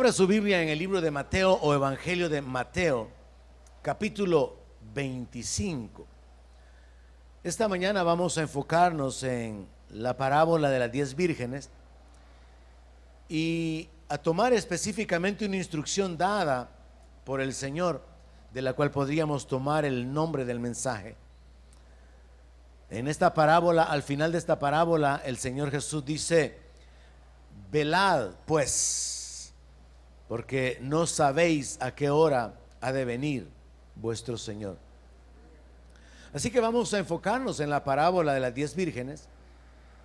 abra su Biblia en el libro de Mateo o Evangelio de Mateo, capítulo 25. Esta mañana vamos a enfocarnos en la parábola de las 10 vírgenes y a tomar específicamente una instrucción dada por el Señor, de la cual podríamos tomar el nombre del mensaje. En esta parábola, al final de esta parábola, el Señor Jesús dice: velad pues, porque no sabéis a qué hora ha de venir vuestro Señor. Así que vamos a enfocarnos en la parábola de las 10 vírgenes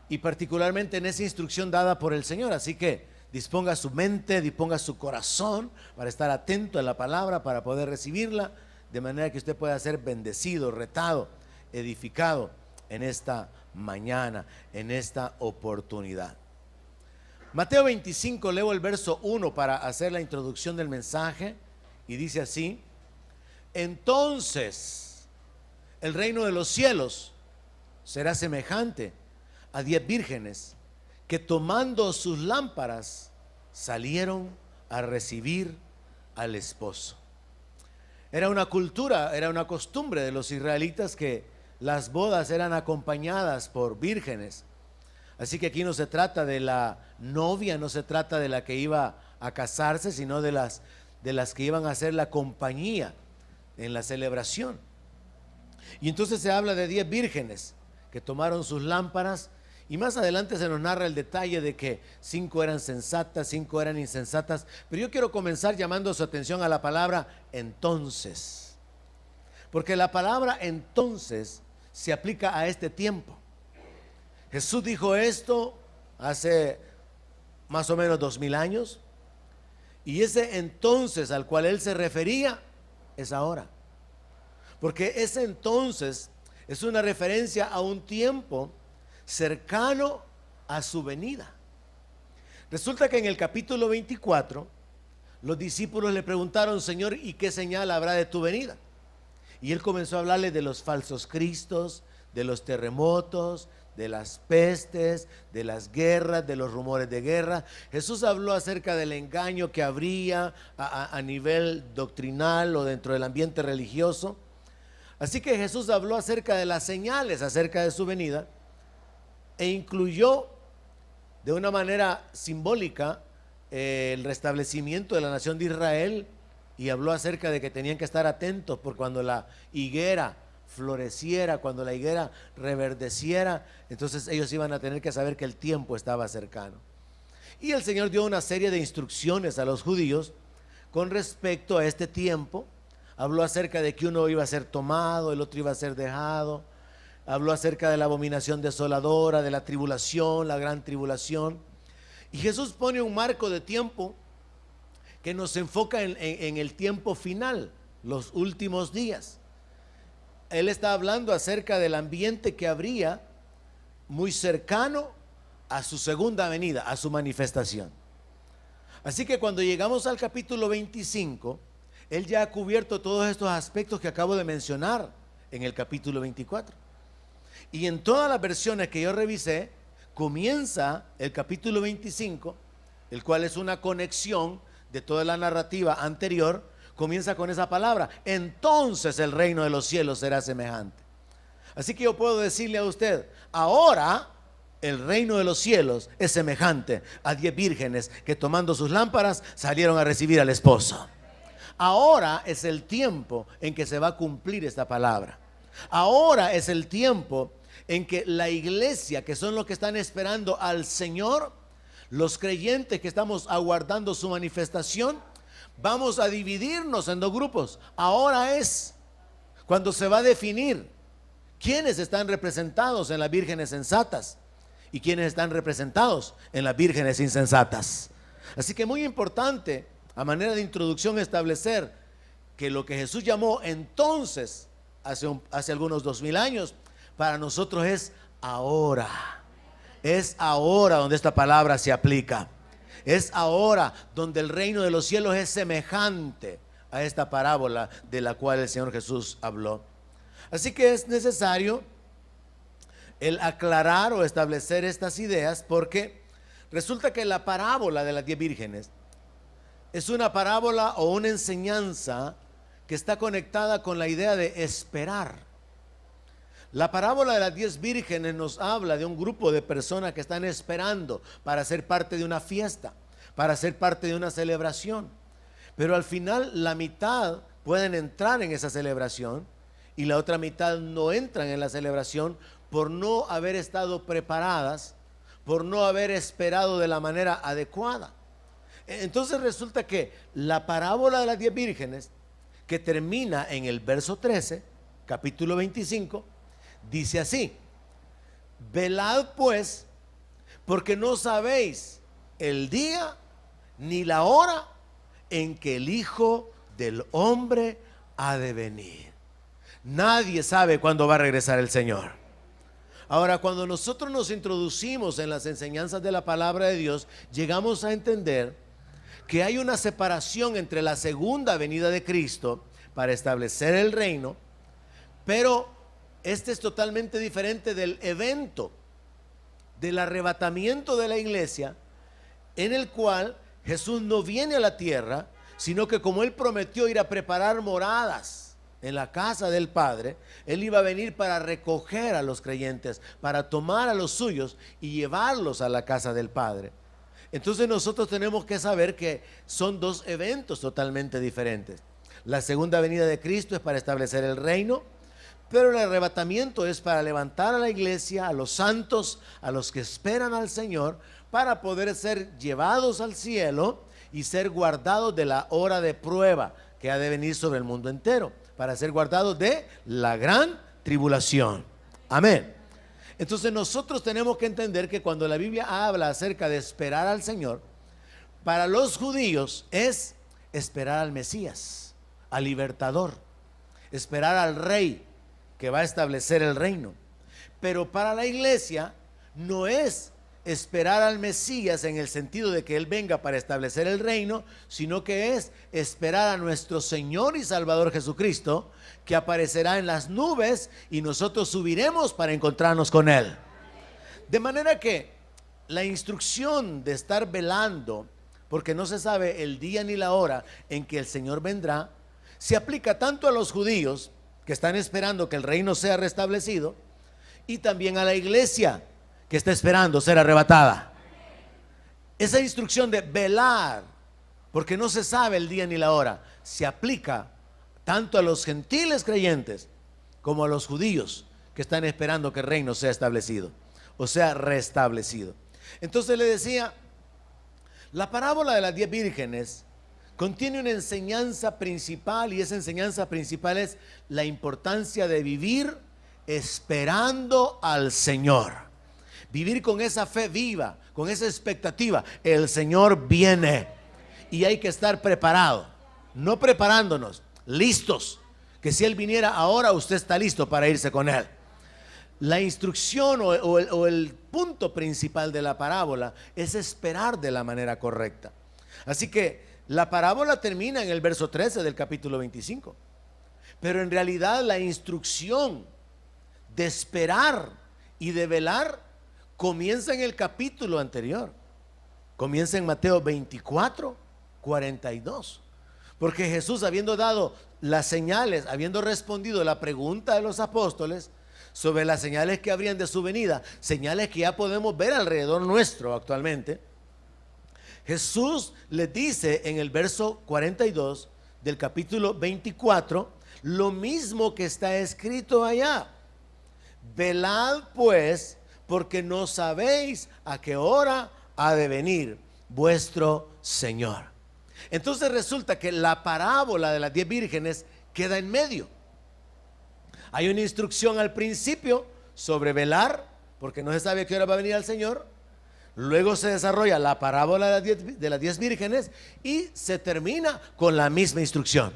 y particularmente en esa instrucción dada por el Señor. Así que disponga su mente, disponga su corazón para estar atento a la palabra, para poder recibirla, de manera que usted pueda ser bendecido, retado, edificado en esta mañana, en esta oportunidad. Mateo 25, leo el verso 1 para hacer la introducción del mensaje, y dice así: entonces el reino de los cielos será semejante a 10 vírgenes que, tomando sus lámparas, salieron a recibir al esposo. Era una cultura, era una costumbre de los israelitas que las bodas eran acompañadas por vírgenes. Así que aquí no se trata de la novia, no se trata de la que iba a casarse, sino de las que iban a hacer la compañía en la celebración. Y entonces se habla de 10 vírgenes que tomaron sus lámparas, y más adelante se nos narra el detalle de que 5 eran sensatas, 5 eran insensatas. Pero yo quiero comenzar llamando su atención a la palabra entonces, porque la palabra entonces se aplica a este tiempo. Jesús dijo esto hace más o menos 2000 años, y ese entonces al cual él se refería es ahora, porque ese entonces es una referencia a un tiempo cercano a su venida. Resulta que en el capítulo 24 los discípulos le preguntaron: Señor, ¿y qué señal habrá de tu venida? Y él comenzó a hablarle de los falsos cristos, de los terremotos, de las pestes, de las guerras, de los rumores de guerra. Jesús habló acerca del engaño que habría a nivel doctrinal o dentro del ambiente religioso. Así que Jesús habló acerca de las señales acerca de su venida, e incluyó de una manera simbólica el restablecimiento de la nación de Israel, y habló acerca de que tenían que estar atentos por cuando la higuera floreciera, cuando la higuera reverdeciera, entonces ellos iban a tener que saber que el tiempo estaba cercano. Y el Señor dio una serie de instrucciones a los judíos con respecto a este tiempo. Habló acerca de que uno iba a ser tomado, el otro iba a ser dejado. Habló acerca de la abominación desoladora, de la tribulación, la gran tribulación. Y Jesús pone un marco de tiempo que nos enfoca en el tiempo final, los últimos días. Él está hablando acerca del ambiente que habría muy cercano a su segunda venida, a su manifestación. Así que cuando llegamos al capítulo 25, él ya ha cubierto todos estos aspectos que acabo de mencionar en el capítulo 24. Y en todas las versiones que yo revisé, comienza el capítulo 25, el cual es una conexión de toda la narrativa anterior. Comienza con esa palabra: entonces el reino de los cielos será semejante. Así que yo puedo decirle a usted: ahora el reino de los cielos es semejante a 10 vírgenes que, tomando sus lámparas, salieron a recibir al esposo. Ahora es el tiempo en que se va a cumplir esta palabra. Ahora es el tiempo en que la iglesia, que son los que están esperando al Señor, los creyentes que estamos aguardando su manifestación, vamos a dividirnos en 2 grupos. Ahora es cuando se va a definir quiénes están representados en las vírgenes sensatas y quiénes están representados en las vírgenes insensatas. Así que muy importante, a manera de introducción, establecer que lo que Jesús llamó entonces hace algunos 2000 años, para nosotros es ahora. Es ahora donde esta palabra se aplica. Es ahora donde el reino de los cielos es semejante a esta parábola de la cual el Señor Jesús habló. Así que es necesario el aclarar o establecer estas ideas, porque resulta que la parábola de las 10 vírgenes es una parábola o una enseñanza que está conectada con la idea de esperar. La parábola de las 10 vírgenes nos habla de un grupo de personas que están esperando para ser parte de una fiesta, para ser parte de una celebración. Pero al final la mitad pueden entrar en esa celebración y la otra mitad no entran en la celebración por no haber estado preparadas, por no haber esperado de la manera adecuada. Entonces resulta que la parábola de las 10 vírgenes, que termina en el verso 13, capítulo 25, dice así: velad pues, porque no sabéis el día ni la hora en que el Hijo del Hombre ha de venir. Nadie sabe cuándo va a regresar el Señor. Ahora, cuando nosotros nos introducimos en las enseñanzas de la palabra de Dios, llegamos a entender que hay una separación entre la segunda venida de Cristo para establecer el reino, pero este es totalmente diferente del evento del arrebatamiento de la iglesia, en el cual Jesús no viene a la tierra, sino que como Él prometió ir a preparar moradas en la casa del Padre, Él iba a venir para recoger a los creyentes, para tomar a los suyos y llevarlos a la casa del Padre. Entonces nosotros tenemos que saber que son dos eventos totalmente diferentes. La segunda venida de Cristo es para establecer el reino, pero el arrebatamiento es para levantar a la iglesia, a los santos, a los que esperan al Señor, para poder ser llevados al cielo y ser guardados de la hora de prueba que ha de venir sobre el mundo entero, para ser guardados de la gran tribulación. Amén. Entonces nosotros tenemos que entender que cuando la Biblia habla acerca de esperar al Señor, para los judíos es esperar al Mesías, al libertador, esperar al rey que va a establecer el reino. Pero para la iglesia no es esperar al Mesías en el sentido de que Él venga para establecer el reino, sino que es esperar a nuestro Señor y Salvador Jesucristo, que aparecerá en las nubes y nosotros subiremos para encontrarnos con Él. De manera que la instrucción de estar velando, porque no se sabe el día ni la hora en que el Señor vendrá, se aplica tanto a los judíos que están esperando que el reino sea restablecido, y también a la iglesia que está esperando ser arrebatada. Esa instrucción de velar, porque no se sabe el día ni la hora, se aplica tanto a los gentiles creyentes como a los judíos que están esperando que el reino sea establecido, o sea, restablecido. Entonces le decía, la parábola de las 10 vírgenes contiene una enseñanza principal, y esa enseñanza principal es la importancia de vivir esperando al Señor. Vivir con esa fe viva, con esa expectativa. El Señor viene y hay que estar preparado, no preparándonos, listos, que si Él viniera ahora, usted está listo para irse con Él. La instrucción o el punto principal de la parábola es esperar de la manera correcta. Así que la parábola termina en el verso 13 del capítulo 25, pero en realidad la instrucción de esperar y de velar comienza en el capítulo anterior, comienza en Mateo 24, 42, porque Jesús, habiendo dado las señales, habiendo respondido la pregunta de los apóstoles sobre las señales que habrían de su venida, señales que ya podemos ver alrededor nuestro actualmente, Jesús les dice en el verso 42 del capítulo 24 lo mismo que está escrito allá: velad pues, porque no sabéis a qué hora ha de venir vuestro Señor. Entonces resulta que la parábola de las 10 vírgenes queda en medio. Hay una instrucción al principio sobre velar, porque no se sabe a qué hora va a venir el Señor. Luego se desarrolla la parábola de las 10 vírgenes y se termina con la misma instrucción.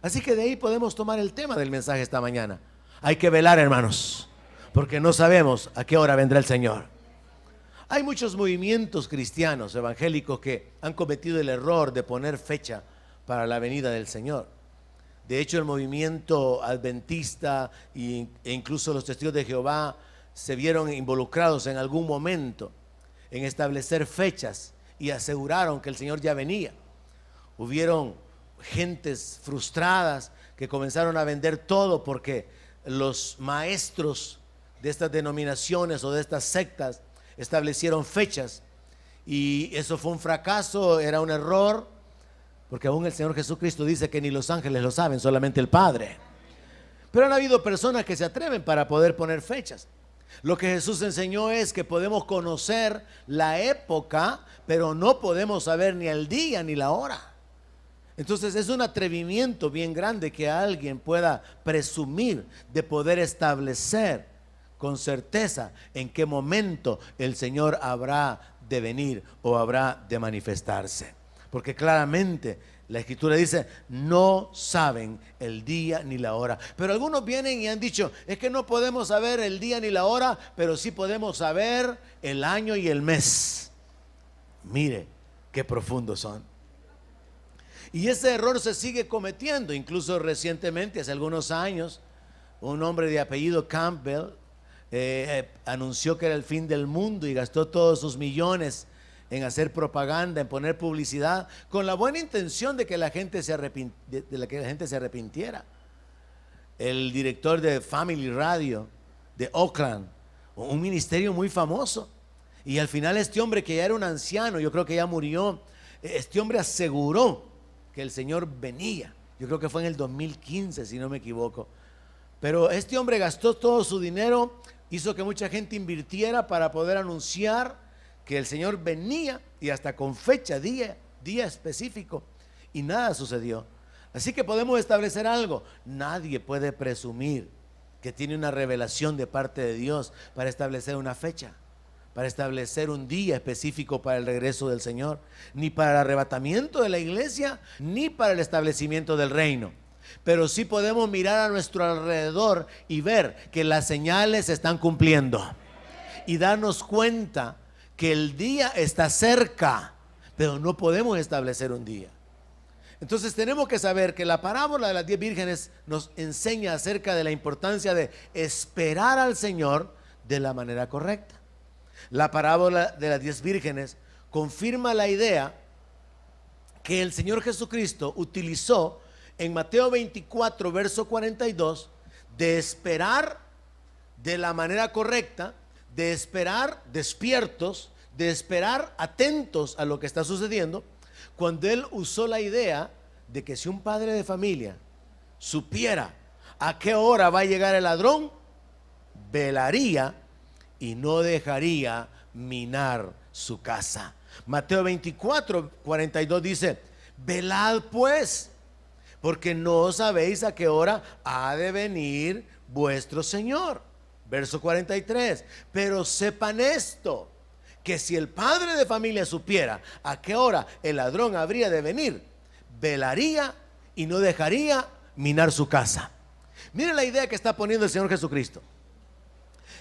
Así que de ahí podemos tomar el tema del mensaje esta mañana. Hay que velar, hermanos, porque no sabemos a qué hora vendrá el Señor. Hay muchos movimientos cristianos evangélicos que han cometido el error de poner fecha para la venida del Señor. De hecho, el movimiento adventista e incluso los testigos de Jehová se vieron involucrados en algún momento en establecer fechas y aseguraron que el Señor ya venía. hubieron gentes frustradas que comenzaron a vender todo porque los maestros de estas denominaciones o de estas sectas establecieron fechas, y eso fue un fracaso, era un error, porque aún el Señor Jesucristo dice que ni los ángeles lo saben, solamente el Padre. Pero han habido personas que se atreven para poder poner fechas. Lo que Jesús enseñó es que podemos conocer la época, pero no podemos saber ni el día ni la hora. Entonces es un atrevimiento bien grande que alguien pueda presumir de poder establecer con certeza en qué momento el Señor habrá de venir o habrá de manifestarse. Porque claramente la Escritura dice, no saben el día ni la hora. Pero algunos vienen y han dicho, es que no podemos saber el día ni la hora, pero sí podemos saber el año y el mes. Mire qué profundos son. Y ese error se sigue cometiendo. Incluso recientemente, hace algunos años, un hombre de apellido Campbell anunció que era el fin del mundo y gastó todos sus millones en hacer propaganda, en poner publicidad, con la buena intención de que la gente se arrepintiera. El director de Family Radio de Oakland, un ministerio muy famoso, y al final este hombre, que ya era un anciano, yo creo que ya murió, este hombre aseguró que el Señor venía. Yo creo que fue en el 2015, si no me equivoco. Pero este hombre gastó todo su dinero, hizo que mucha gente invirtiera para poder anunciar que el Señor venía, y hasta con fecha, día específico, y nada sucedió. Así que podemos establecer algo: nadie puede presumir que tiene una revelación de parte de Dios para establecer una fecha, para establecer un día específico para el regreso del Señor, ni para el arrebatamiento de la iglesia, ni para el establecimiento del reino. Pero sí podemos mirar a nuestro alrededor y ver que las señales se están cumpliendo, y darnos cuenta que el día está cerca, pero no podemos establecer un día. Entonces tenemos que saber que la parábola de las 10 vírgenes nos enseña acerca de la importancia de esperar al Señor de la manera correcta. La parábola de las 10 vírgenes confirma la idea que el Señor Jesucristo utilizó en Mateo 24, verso 42, de esperar de la manera correcta, de esperar despiertos, de esperar atentos a lo que está sucediendo, cuando Él usó la idea de que si un padre de familia supiera a qué hora va a llegar el ladrón, velaría y no dejaría minar su casa. Mateo 24, 42 dice, velad pues, porque no sabéis a qué hora ha de venir vuestro Señor. Verso 43, pero sepan esto, que si el padre de familia supiera a qué hora el ladrón habría de venir, velaría y no dejaría minar su casa. Mire la idea que está poniendo el Señor Jesucristo.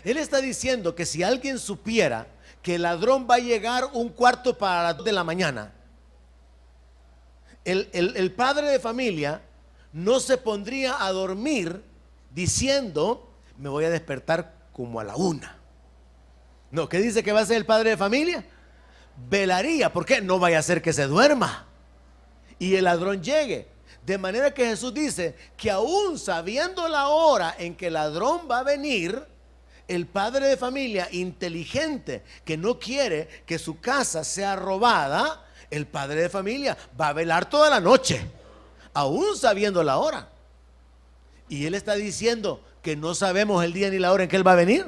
Él está diciendo que si alguien supiera que el ladrón va a llegar un cuarto para las 2 de la mañana, el padre de familia no se pondría a dormir diciendo, me voy a despertar como a la 1. No, ¿qué dice que va a hacer el padre de familia? Velaría, porque no vaya a ser que se duerma y el ladrón llegue. De manera que Jesús dice que aún sabiendo la hora en que el ladrón va a venir, el padre de familia inteligente que no quiere que su casa sea robada, el padre de familia va a velar toda la noche, aún sabiendo la hora. Y Él está diciendo que no sabemos el día ni la hora en que Él va a venir.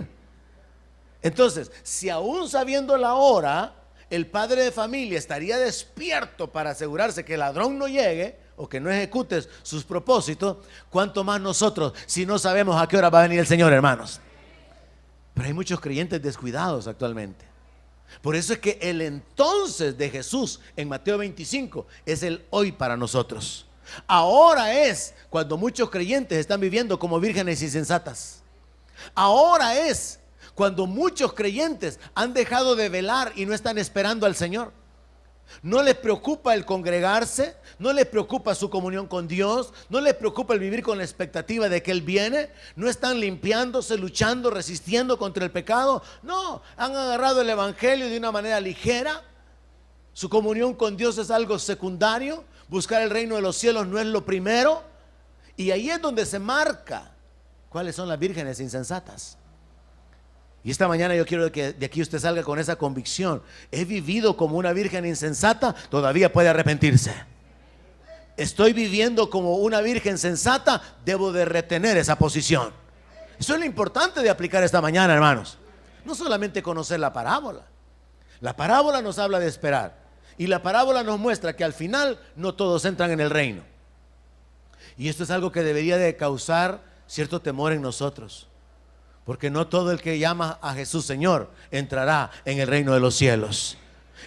Entonces, si aún sabiendo la hora, el padre de familia estaría despierto para asegurarse que el ladrón no llegue o que no ejecute sus propósitos, ¿cuánto más nosotros si no sabemos a qué hora va a venir el Señor, hermanos? Pero hay muchos creyentes descuidados actualmente. Por eso es que el entonces de Jesús en Mateo 25 es el hoy para nosotros. Ahora es cuando muchos creyentes están viviendo como vírgenes insensatas. Ahora es cuando muchos creyentes han dejado de velar y no están esperando al Señor. No les preocupa el congregarse, no les preocupa su comunión con Dios, no les preocupa el vivir con la expectativa de que Él viene. No están limpiándose, luchando, resistiendo contra el pecado. No, han agarrado el evangelio de una manera ligera. Su comunión con Dios es algo secundario. Buscar el reino de los cielos no es lo primero. Y ahí es donde se marca cuáles son las vírgenes insensatas. Y esta mañana yo quiero que de aquí usted salga con esa convicción. He vivido como una virgen insensata, todavía puede arrepentirse. Estoy viviendo como una virgen sensata, debo de retener esa posición. Eso es lo importante de aplicar esta mañana, hermanos. No solamente conocer la parábola. La parábola nos habla de esperar. Y la parábola nos muestra que al final no todos entran en el reino. Y esto es algo que debería de causar cierto temor en nosotros. Porque no todo el que llama a Jesús Señor entrará en el reino de los cielos.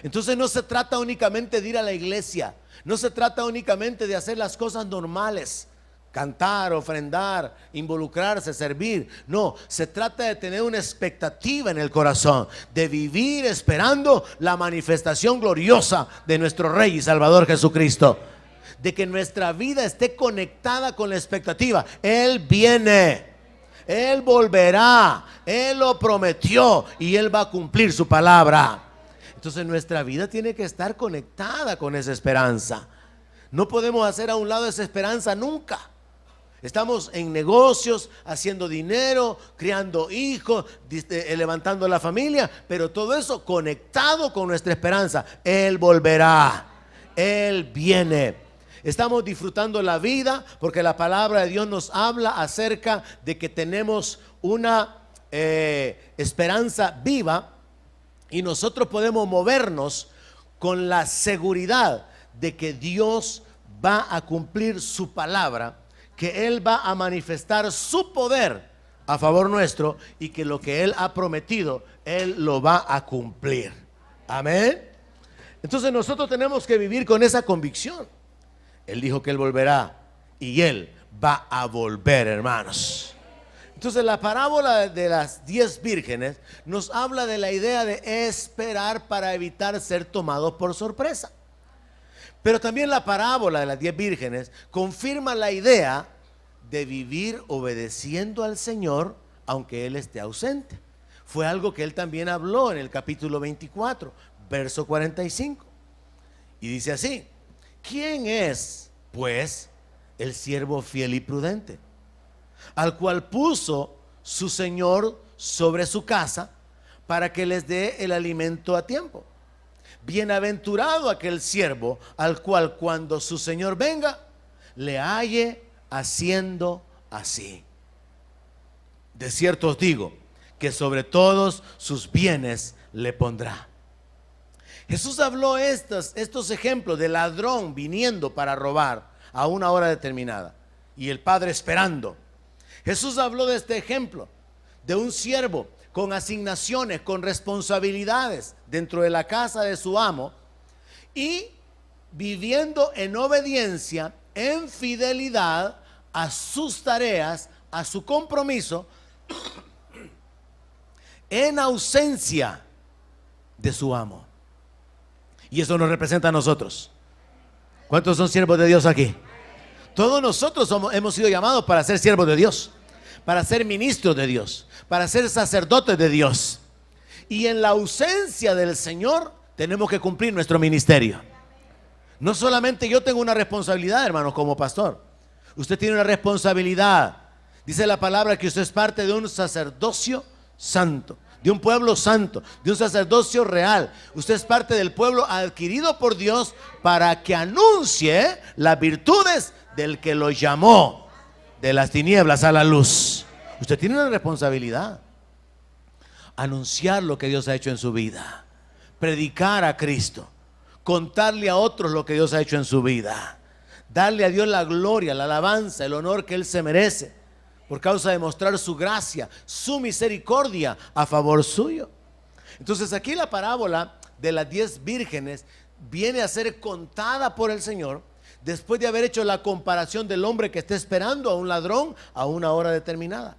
Entonces no se trata únicamente de ir a la iglesia. No se trata únicamente de hacer las cosas normales. Cantar, ofrendar, involucrarse, servir. No, se trata de tener una expectativa en el corazón, de vivir esperando la manifestación gloriosa de nuestro Rey y Salvador Jesucristo. De que nuestra vida esté conectada con la expectativa. Él viene, Él volverá, Él lo prometió y Él va a cumplir su palabra. Entonces nuestra vida tiene que estar conectada con esa esperanza. No podemos hacer a un lado esa esperanza nunca. Estamos en negocios, haciendo dinero, criando hijos, levantando la familia, pero todo eso conectado con nuestra esperanza. Él volverá, Él viene. Estamos disfrutando la vida porque la palabra de Dios nos habla acerca de que tenemos una esperanza viva y nosotros podemos movernos con la seguridad de que Dios va a cumplir su palabra, que Él va a manifestar su poder a favor nuestro y que lo que Él ha prometido, Él lo va a cumplir. Amén. Entonces nosotros tenemos que vivir con esa convicción. Él dijo que Él volverá y Él va a volver, hermanos. Entonces la parábola de las 10 vírgenes nos habla de la idea de esperar para evitar ser tomados por sorpresa. Pero también la parábola de las 10 vírgenes confirma la idea de vivir obedeciendo al Señor aunque Él esté ausente. Fue algo que Él también habló en el capítulo 24, verso 45. Y dice así: ¿quién es, pues, el siervo fiel y prudente, al cual puso su Señor sobre su casa para que les dé el alimento a tiempo? Bienaventurado aquel siervo al cual cuando su Señor venga le halle haciendo así. De cierto os digo que sobre todos sus bienes le pondrá. Jesús habló estos ejemplos de ladrón viniendo para robar a una hora determinada y el padre esperando. Jesús habló de este ejemplo de un siervo con asignaciones, con responsabilidades dentro de la casa de su amo y viviendo en obediencia, en fidelidad a sus tareas, a su compromiso, en ausencia de su amo. Y eso nos representa a nosotros. ¿Cuántos son siervos de Dios aquí? Todos nosotros hemos sido llamados para ser siervos de Dios, para ser ministros de Dios, para ser sacerdotes de Dios. Y en la ausencia del Señor tenemos que cumplir nuestro ministerio. No solamente yo tengo una responsabilidad, hermanos, como pastor. Usted tiene una responsabilidad. Dice la palabra que usted es parte de un sacerdocio santo, de un pueblo santo, de un sacerdocio real. Usted es parte del pueblo adquirido por Dios para que anuncie las virtudes del que lo llamó de las tinieblas a la luz. Usted tiene una responsabilidad: anunciar lo que Dios ha hecho en su vida, predicar a Cristo, contarle a otros lo que Dios ha hecho en su vida, darle a Dios la gloria, la alabanza, el honor que Él se merece por causa de mostrar su gracia, su misericordia a favor suyo. Entonces aquí la parábola de las 10 vírgenes viene a ser contada por el Señor después de haber hecho la comparación del hombre que está esperando a un ladrón a una hora determinada,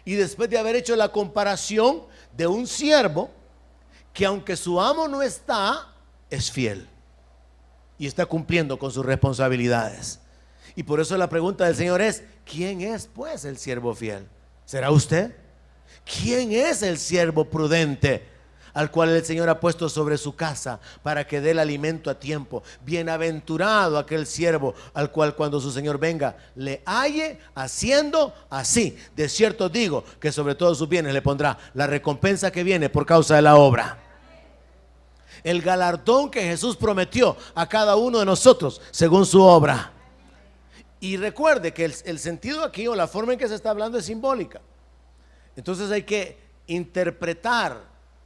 y después de haber hecho la comparación de un siervo que aunque su amo no está, es fiel y está cumpliendo con sus responsabilidades. Y por eso la pregunta del Señor es: ¿quién es pues el siervo fiel? ¿Será usted? ¿Quién es el siervo prudente al cual el Señor ha puesto sobre su casa para que dé el alimento a tiempo. Bienaventurado aquel siervo al cual cuando su Señor venga le halle haciendo así. De cierto digo que sobre todos sus bienes le pondrá la recompensa que viene por causa de la obra. El galardón que Jesús prometió a cada uno de nosotros según su obra. Y recuerde que el sentido aquí, o la forma en que se está hablando, es simbólica. Entonces hay que interpretar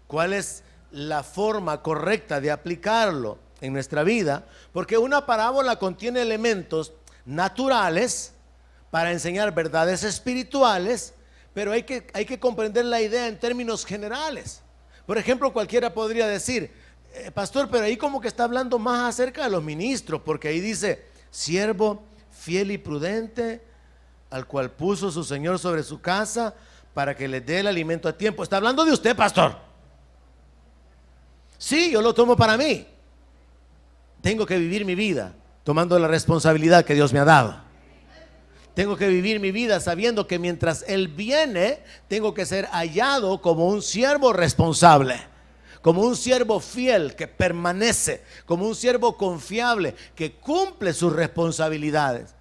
cuál es la forma correcta de aplicarlo en nuestra vida, porque una parábola contiene elementos naturales para enseñar verdades espirituales, pero hay que comprender la idea en términos generales. Por ejemplo, cualquiera podría decir, pastor, pero ahí como que está hablando más acerca de los ministros, porque ahí dice, siervo fiel y prudente, al cual puso su Señor sobre su casa para que le dé el alimento a tiempo. Está hablando de usted, pastor. Sí, yo lo tomo para mí. Tengo que vivir mi vida tomando la responsabilidad que Dios me ha dado. Tengo que vivir mi vida sabiendo que mientras Él viene, tengo que ser hallado como un siervo responsable, como un siervo fiel que permanece, como un siervo confiable que cumple sus responsabilidades.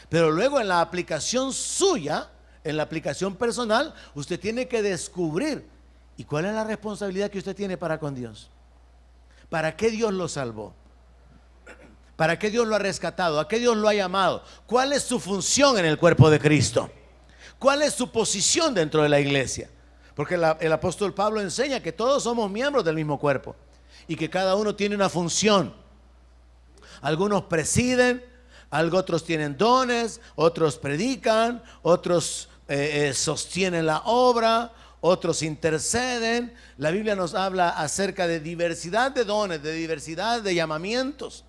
Pero luego en la aplicación suya, en la aplicación personal, usted tiene que descubrir ¿y cuál es la responsabilidad que usted tiene para con Dios? ¿Para qué Dios lo salvó? ¿Para qué Dios lo ha rescatado? ¿A qué Dios lo ha llamado? ¿Cuál es su función en el cuerpo de Cristo? ¿Cuál es su posición dentro de la iglesia? Porque el apóstol Pablo enseña que todos somos miembros del mismo cuerpo y que cada uno tiene una función. Algunos presiden, otros tienen dones, otros predican, otros sostienen la obra, otros interceden. La Biblia nos habla acerca de diversidad de dones, de diversidad de llamamientos.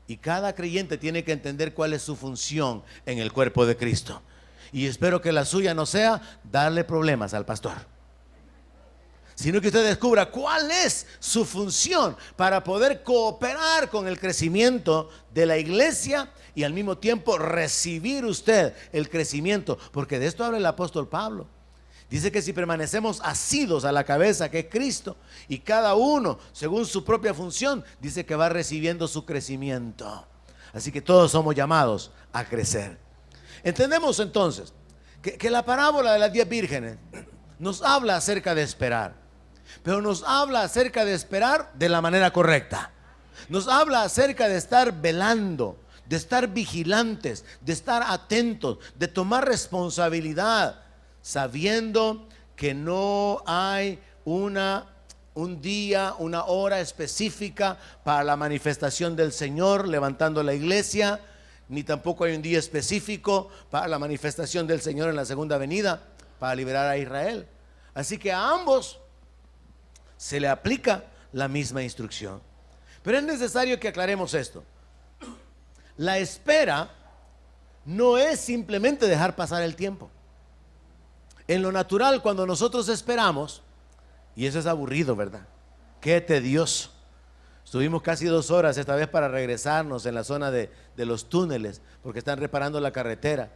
Y cada creyente tiene que entender cuál es su función en el cuerpo de Cristo. Y espero que la suya no sea darle problemas al pastor, sino que usted descubra cuál es su función para poder cooperar con el crecimiento de la iglesia y al mismo tiempo recibir usted el crecimiento, porque de esto habla el apóstol Pablo. Dice que si permanecemos asidos a la cabeza que es Cristo, y cada uno según su propia función, dice que va recibiendo su crecimiento. Así que todos somos llamados a crecer. Entendemos entonces que la parábola de las 10 vírgenes nos habla acerca de esperar, pero nos habla acerca de esperar de la manera correcta. Nos habla acerca de estar velando, de estar vigilantes, de estar atentos, de tomar responsabilidad, sabiendo que no hay un día, una hora específica para la manifestación del Señor levantando la iglesia, ni tampoco hay un día específico para la manifestación del Señor en la segunda venida para liberar a Israel. Así que a ambos se le aplica la misma instrucción. Pero es necesario que aclaremos esto. La espera no es simplemente dejar pasar el tiempo. En lo natural, cuando nosotros esperamos, y eso es aburrido, ¿verdad? Qué tedioso. Estuvimos casi 2 horas esta vez para regresarnos en la zona de los túneles, porque están reparando la carretera.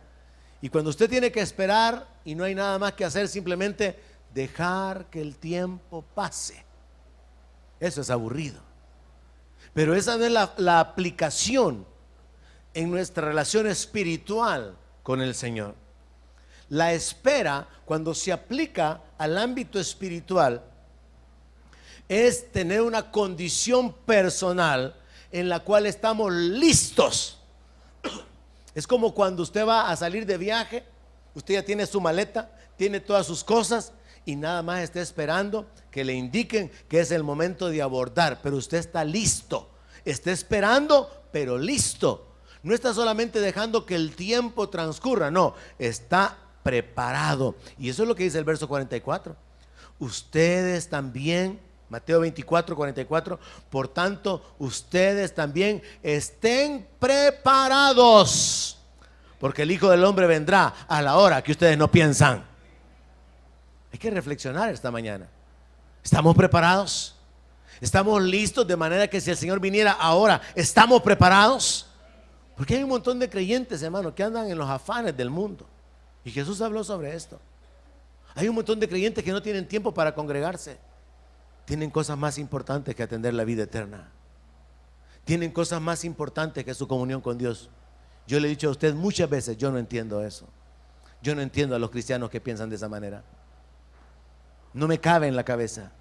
Y cuando usted tiene que esperar y no hay nada más que hacer, simplemente dejar que el tiempo pase, eso es aburrido. Pero esa no es la aplicación en nuestra relación espiritual con el Señor. La espera, cuando se aplica al ámbito espiritual, es tener una condición personal en la cual estamos listos. Es como cuando usted va a salir de viaje, usted ya tiene su maleta, tiene todas sus cosas y nada más está esperando que le indiquen que es el momento de abordar, pero usted está listo, está esperando, pero listo. No está solamente dejando que el tiempo transcurra, no, está preparado. Y eso es lo que dice el verso 44. Ustedes también, Mateo 24, 44, por tanto, ustedes también estén preparados, porque el Hijo del Hombre vendrá a la hora que ustedes no piensan. Hay que reflexionar esta mañana. ¿Estamos preparados? ¿Estamos listos de manera que si el Señor viniera ahora, estamos preparados? Porque hay un montón de creyentes, hermano, que andan en los afanes del mundo. Y Jesús habló sobre esto. Hay un montón de creyentes que no tienen tiempo para congregarse. tienen cosas más importantes que atender la vida eterna. Tienen cosas más importantes que su comunión con Dios. Yo le he dicho a usted muchas veces, yo no entiendo eso. Yo no entiendo a los cristianos que piensan de esa manera. No me cabe en la cabeza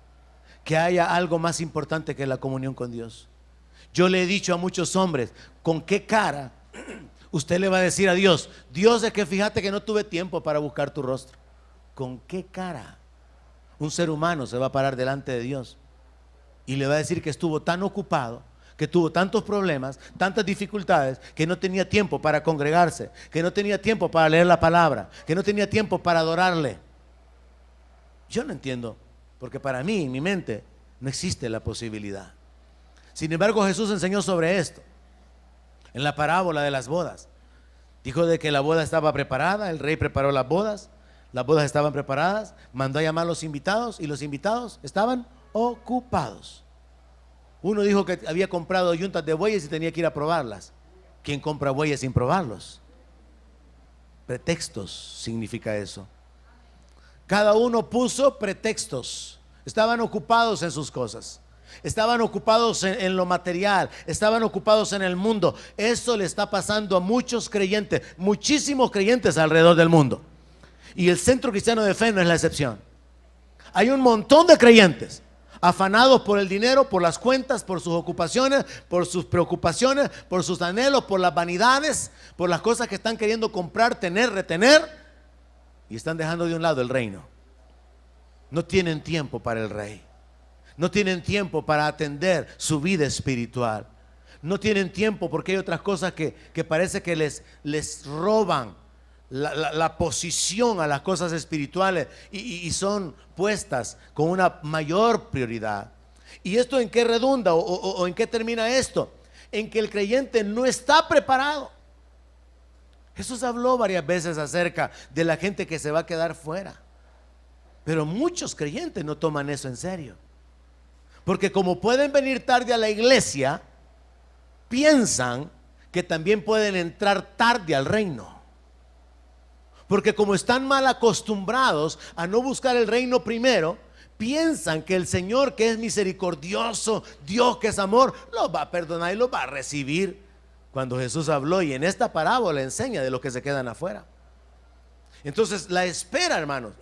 que haya algo más importante que la comunión con Dios. Yo le he dicho a muchos hombres, ¿con qué cara usted le va a decir a Dios: Dios, es que fíjate que no tuve tiempo para buscar tu rostro? ¿Con qué cara un ser humano se va a parar delante de Dios y le va a decir que estuvo tan ocupado, que tuvo tantos problemas, tantas dificultades, que no tenía tiempo para congregarse, que no tenía tiempo para leer la palabra, que no tenía tiempo para adorarle? Yo no entiendo, porque para mí, en mi mente, no existe la posibilidad. Sin embargo, Jesús enseñó sobre esto en la parábola de las bodas. Dijo de que la boda estaba preparada, el rey preparó las bodas estaban preparadas, mandó a llamar a los invitados y los invitados estaban ocupados. Uno dijo que había comprado yuntas de bueyes y tenía que ir a probarlas. ¿Quién compra bueyes sin probarlos? Pretextos significa eso. Cada uno puso pretextos. Estaban ocupados en sus cosas. Estaban ocupados en lo material. Estaban ocupados en el mundo. Eso le está pasando a muchos creyentes, muchísimos creyentes alrededor del mundo. Y el Centro Cristiano de Fe no es la excepción. Hay un montón de creyentes afanados por el dinero, por las cuentas, por sus ocupaciones, por sus preocupaciones, por sus anhelos, por las vanidades, por las cosas que están queriendo comprar, tener, retener, y están dejando de un lado el reino. No tienen tiempo para el rey. No tienen tiempo para atender su vida espiritual. No tienen tiempo porque hay otras cosas que parece que les roban la posición a las cosas espirituales y son puestas con una mayor prioridad. ¿Y esto en qué redunda o en qué termina esto? En que el creyente no está preparado. Jesús habló varias veces acerca de la gente que se va a quedar fuera, pero muchos creyentes no toman eso en serio, porque como pueden venir tarde a la iglesia, piensan que también pueden entrar tarde al reino. Porque como están mal acostumbrados a no buscar el reino primero, piensan que el Señor, que es misericordioso, Dios que es amor, los va a perdonar y los va a recibir. Cuando Jesús habló y en esta parábola enseña de los que se quedan afuera. Entonces la espera, hermanos,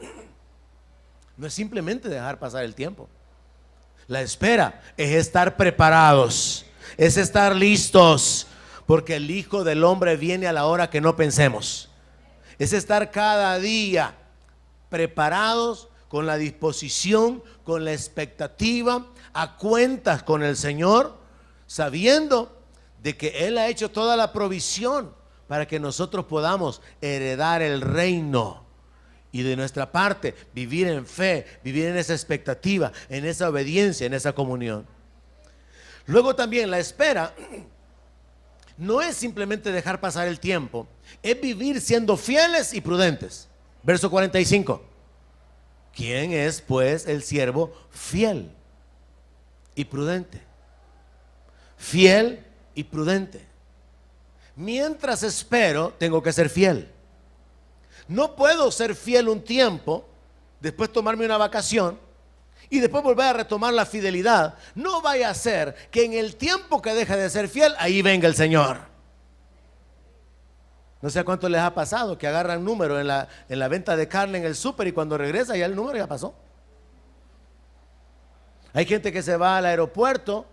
no es simplemente dejar pasar el tiempo. La espera es estar preparados, es estar listos, porque el Hijo del Hombre viene a la hora que no pensemos. Es estar cada día preparados, con la disposición, con la expectativa, a cuentas con el Señor, sabiendo de que Él ha hecho toda la provisión para que nosotros podamos heredar el reino. Y de nuestra parte, vivir en fe, vivir en esa expectativa, en esa obediencia, en esa comunión. Luego también la espera no es simplemente dejar pasar el tiempo, es vivir siendo fieles y prudentes. Verso 45. ¿Quién es pues el siervo fiel y prudente? Fiel y prudente. Mientras espero, tengo que ser fiel. No puedo ser fiel un tiempo, después tomarme una vacación y después volver a retomar la fidelidad. No vaya a ser que en el tiempo que deje de ser fiel, ahí venga el Señor. No sé a cuánto les ha pasado que agarran número en la venta de carne en el súper y cuando regresa ya el número ya pasó. Hay gente que se va al aeropuerto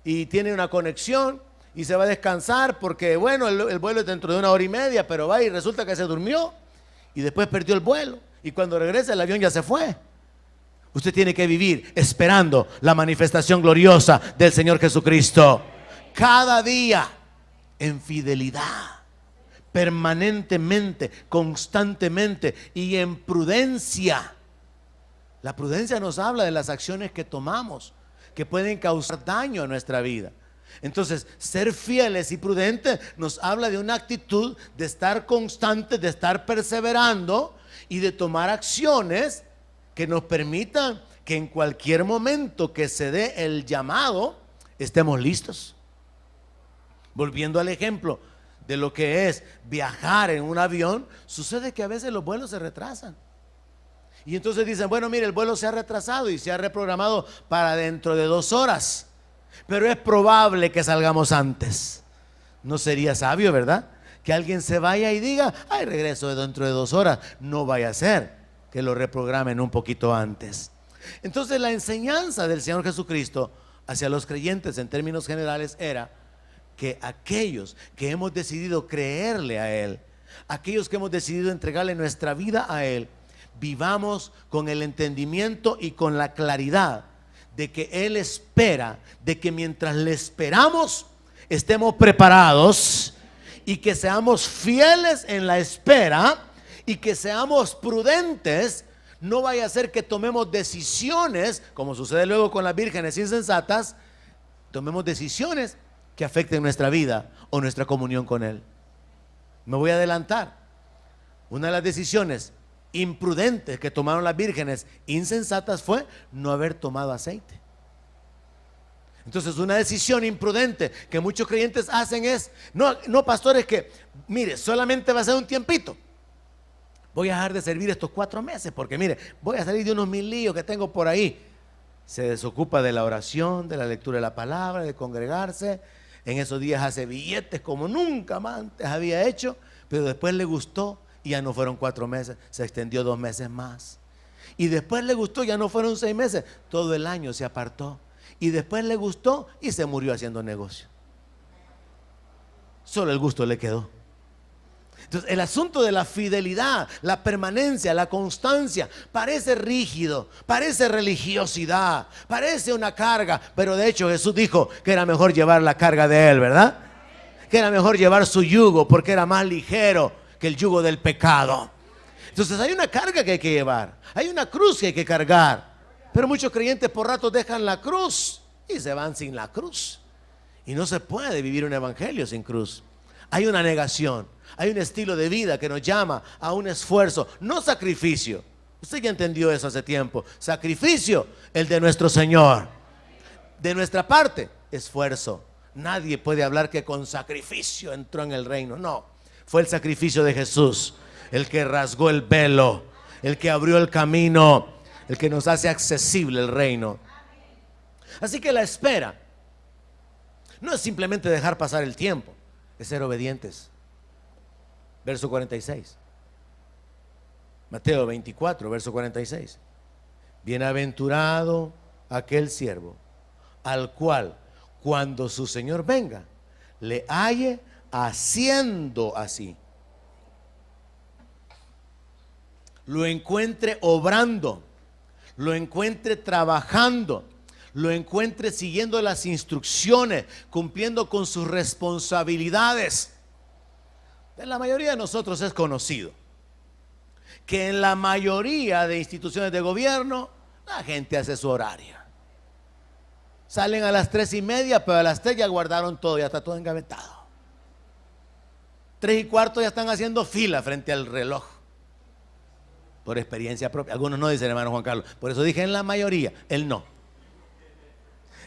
y tiene una conexión y se va a descansar porque bueno, el vuelo es dentro de 1 hora y media, pero va y resulta que se durmió y después perdió el vuelo y cuando regresa el avión ya se fue. Usted tiene que vivir esperando la manifestación gloriosa del Señor Jesucristo cada día en fidelidad, permanentemente, constantemente y en prudencia. La prudencia nos habla de las acciones que tomamos que pueden causar daño a nuestra vida. Entonces, ser fieles y prudentes nos habla de una actitud de estar constantes, de estar perseverando y de tomar acciones que nos permitan que en cualquier momento que se dé el llamado estemos listos. Volviendo al ejemplo de lo que es viajar en un avión, sucede que a veces los vuelos se retrasan Y entonces dicen, bueno, mire, el vuelo se ha retrasado y se ha reprogramado para dentro de 2 horas, pero es probable que salgamos antes. No sería sabio, ¿verdad? Que alguien se vaya y diga, ay, regreso dentro de 2 horas. No vaya a ser que lo reprogramen un poquito antes. Entonces la enseñanza del Señor Jesucristo hacia los creyentes en términos generales era que aquellos que hemos decidido creerle a Él, aquellos que hemos decidido entregarle nuestra vida a Él, vivamos con el entendimiento y con la claridad de que Él espera, de que mientras le esperamos estemos preparados y que seamos fieles en la espera y que seamos prudentes. No vaya a ser que tomemos decisiones, como sucede luego con las vírgenes insensatas, tomemos decisiones que afecten nuestra vida o nuestra comunión con Él. Me voy a adelantar. Una de las decisiones imprudentes que tomaron las vírgenes insensatas fue no haber tomado aceite. Entonces una decisión imprudente que muchos creyentes hacen es, no pastores, que mire, solamente va a ser un tiempito. Voy a dejar de servir estos 4 meses porque mire, voy a salir de unos 1000 líos que tengo por ahí. Se desocupa de la oración, de la lectura de la palabra, de congregarse. En esos días hace billetes como nunca más antes había hecho, pero después le gustó y ya no fueron 4 meses, se extendió 2 meses más. Y después le gustó, ya no fueron 6 meses, todo el año se apartó. Y después le gustó y se murió haciendo negocio. Solo el gusto le quedó. Entonces el asunto de la fidelidad, la permanencia, la constancia parece rígido, parece religiosidad, parece una carga, pero de hecho Jesús dijo que era mejor llevar la carga de Él, ¿verdad? Que era mejor llevar su yugo porque era más ligero que el yugo del pecado. Entonces hay una carga que hay que llevar, hay una cruz que hay que cargar, pero muchos creyentes por rato dejan la cruz y se van sin la cruz. Y no se puede vivir un evangelio sin cruz. Hay una negación, hay un estilo de vida que nos llama a un esfuerzo, no sacrificio. Usted ya entendió eso hace tiempo. Sacrificio, el de nuestro Señor. De nuestra parte, esfuerzo. Nadie puede hablar que con sacrificio entró en el reino. No, fue el sacrificio de Jesús, el que rasgó el velo, el que abrió el camino, el que nos hace accesible el reino. Así que la espera no es simplemente dejar pasar el tiempo, es ser obedientes. Verso 46. Mateo 24, verso 46. Bienaventurado aquel siervo al cual cuando su Señor venga le halle haciendo así, lo encuentre obrando, lo encuentre trabajando, lo encuentre siguiendo las instrucciones, cumpliendo con sus responsabilidades. En la mayoría de nosotros es conocido que en la mayoría de instituciones de gobierno la gente hace su horario. Salen a las 3:30, pero a las 3 ya guardaron todo, ya está todo engavetado. 3:15 ya están haciendo fila frente al reloj. Por experiencia propia. Algunos no dicen, hermano Juan Carlos. Por eso dije en la mayoría, él no.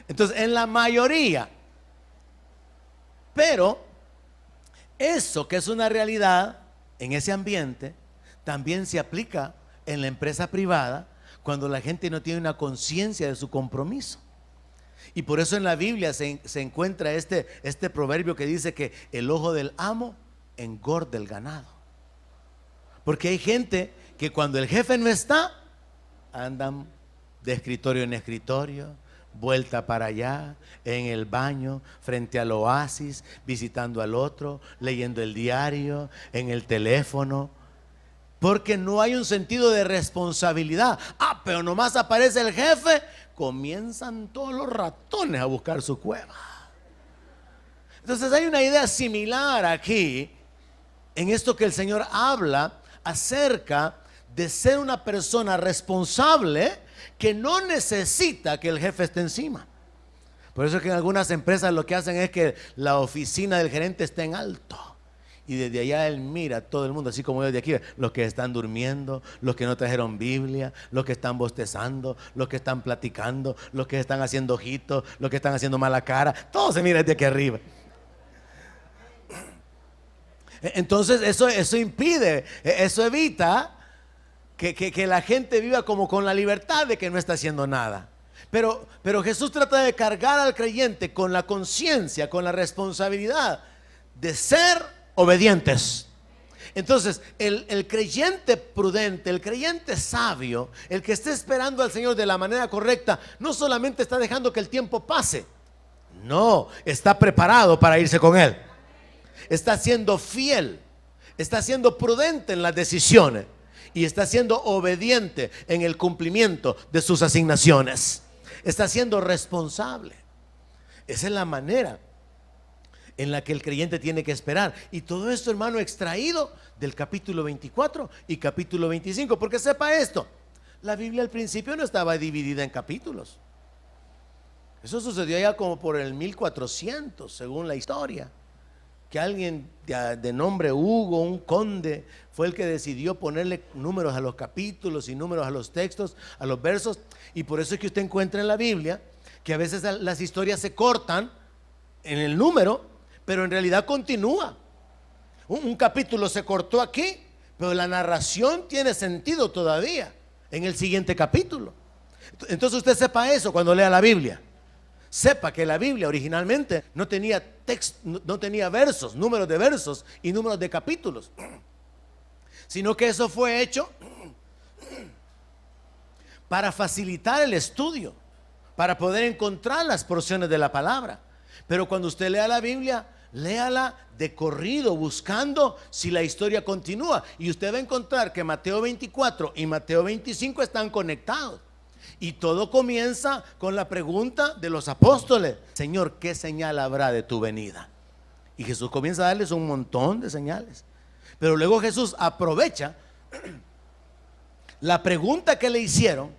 Entonces, en la mayoría. Pero eso que es una realidad en ese ambiente, también se aplica en la empresa privada cuando la gente no tiene una conciencia de su compromiso. Y por eso en la Biblia se encuentra este proverbio que dice que el ojo del amo engorda el ganado. Porque hay gente que cuando el jefe no está, andan de escritorio en escritorio, vuelta para allá, en el baño, frente al oasis, visitando al otro, leyendo el diario, en el teléfono, porque no hay un sentido de responsabilidad. Pero nomás aparece el jefe, comienzan todos los ratones a buscar su cueva. Entonces hay una idea similar aquí, en esto que el Señor habla acerca de ser una persona responsable que no necesita que el jefe esté encima. Por eso es que en algunas empresas lo que hacen es que la oficina del gerente esté en alto y desde allá él mira a todo el mundo, así como desde aquí, los que están durmiendo, los que no trajeron Biblia, los que están bostezando, los que están platicando, los que están haciendo ojitos, los que están haciendo mala cara, todo se mira desde aquí arriba. Entonces eso impide, eso evita que la gente viva como con la libertad de que no está haciendo nada. Pero Jesús trata de cargar al creyente con la conciencia, con la responsabilidad de ser obedientes. Entonces, el creyente prudente, el creyente sabio, el que esté esperando al Señor de la manera correcta, no solamente está dejando que el tiempo pase, no, está preparado para irse con Él. Está siendo fiel, está siendo prudente en las decisiones y está siendo obediente en el cumplimiento de sus asignaciones. Está siendo responsable. Esa es la manera en la que el creyente tiene que esperar. Y todo esto, hermano, extraído del capítulo 24 y capítulo 25. Porque sepa esto, la Biblia al principio no estaba dividida en capítulos. Eso sucedió ya como por el 1400, según la historia, que alguien de nombre Hugo, un conde, fue el que decidió ponerle números a los capítulos y números a los textos, a los versos. Y por eso es que usted encuentra en la Biblia que a veces las historias se cortan en el número, pero en realidad continúa. Un capítulo se cortó aquí, pero la narración tiene sentido todavía en el siguiente capítulo. Entonces usted sepa eso cuando lea la Biblia. Sepa que la Biblia originalmente no tenía texto, no tenía versos, números de versos y números de capítulos, sino que eso fue hecho para facilitar el estudio, para poder encontrar las porciones de la palabra. Pero cuando usted lea la Biblia, léala de corrido, buscando si la historia continúa, y usted va a encontrar que Mateo 24 y Mateo 25 están conectados. Y todo comienza con la pregunta de los apóstoles: Señor, ¿qué señal habrá de tu venida? Y Jesús comienza a darles un montón de señales. Pero luego Jesús aprovecha la pregunta que le hicieron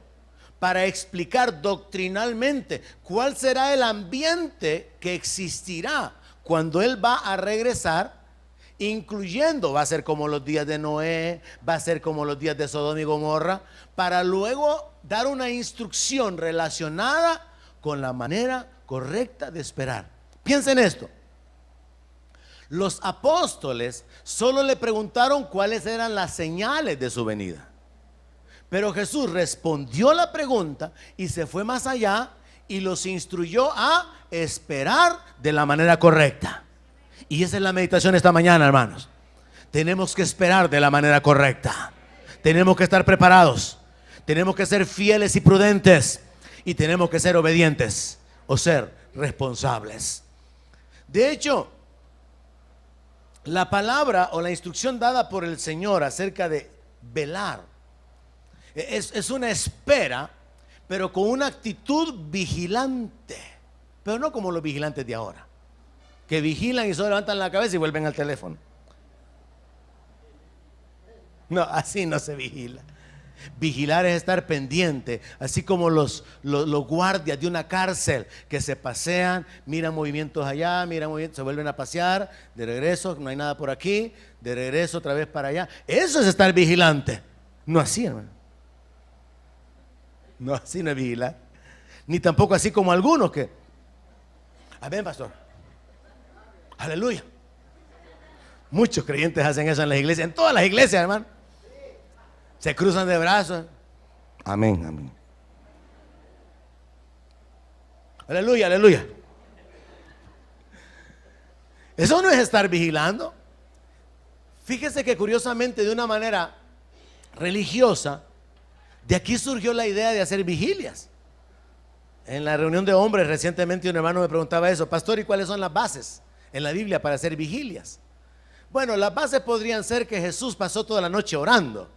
para explicar doctrinalmente cuál será el ambiente que existirá cuando Él va a regresar, incluyendo, va a ser como los días de Noé, va a ser como los días de Sodoma y Gomorra, para luego dar una instrucción relacionada con la manera correcta de esperar. Piensen esto: los apóstoles solo le preguntaron cuáles eran las señales de su venida, pero Jesús respondió la pregunta y se fue más allá y los instruyó a esperar de la manera correcta. Y esa es la meditación esta mañana, hermanos. Tenemos que esperar de la manera correcta. Tenemos que estar preparados. Tenemos que ser fieles y prudentes. Y tenemos que ser obedientes o ser responsables. De hecho, la palabra o la instrucción dada por el Señor acerca de velar es una espera, pero con una actitud vigilante. Pero no como los vigilantes de ahora, que vigilan y solo levantan la cabeza y vuelven al teléfono. No, así no se vigila. Vigilar es estar pendiente, así como los guardias de una cárcel que se pasean, miran movimientos allá, miran movimientos, se vuelven a pasear, de regreso, no hay nada por aquí, de regreso otra vez para allá. Eso es estar vigilante. No así, hermano. No, así no es vigilar. Ni tampoco así como algunos que, amén, pastor, aleluya. Muchos creyentes hacen eso en las iglesias, en todas las iglesias, hermano. Se cruzan de brazos. Amén, amén. Aleluya, aleluya. Eso no es estar vigilando. Fíjese que curiosamente, de una manera religiosa, de aquí surgió la idea de hacer vigilias. En la reunión de hombres recientemente un hermano me preguntaba eso: pastor, ¿y cuáles son las bases en la Biblia para hacer vigilias? Bueno, las bases podrían ser que Jesús pasó toda la noche orando.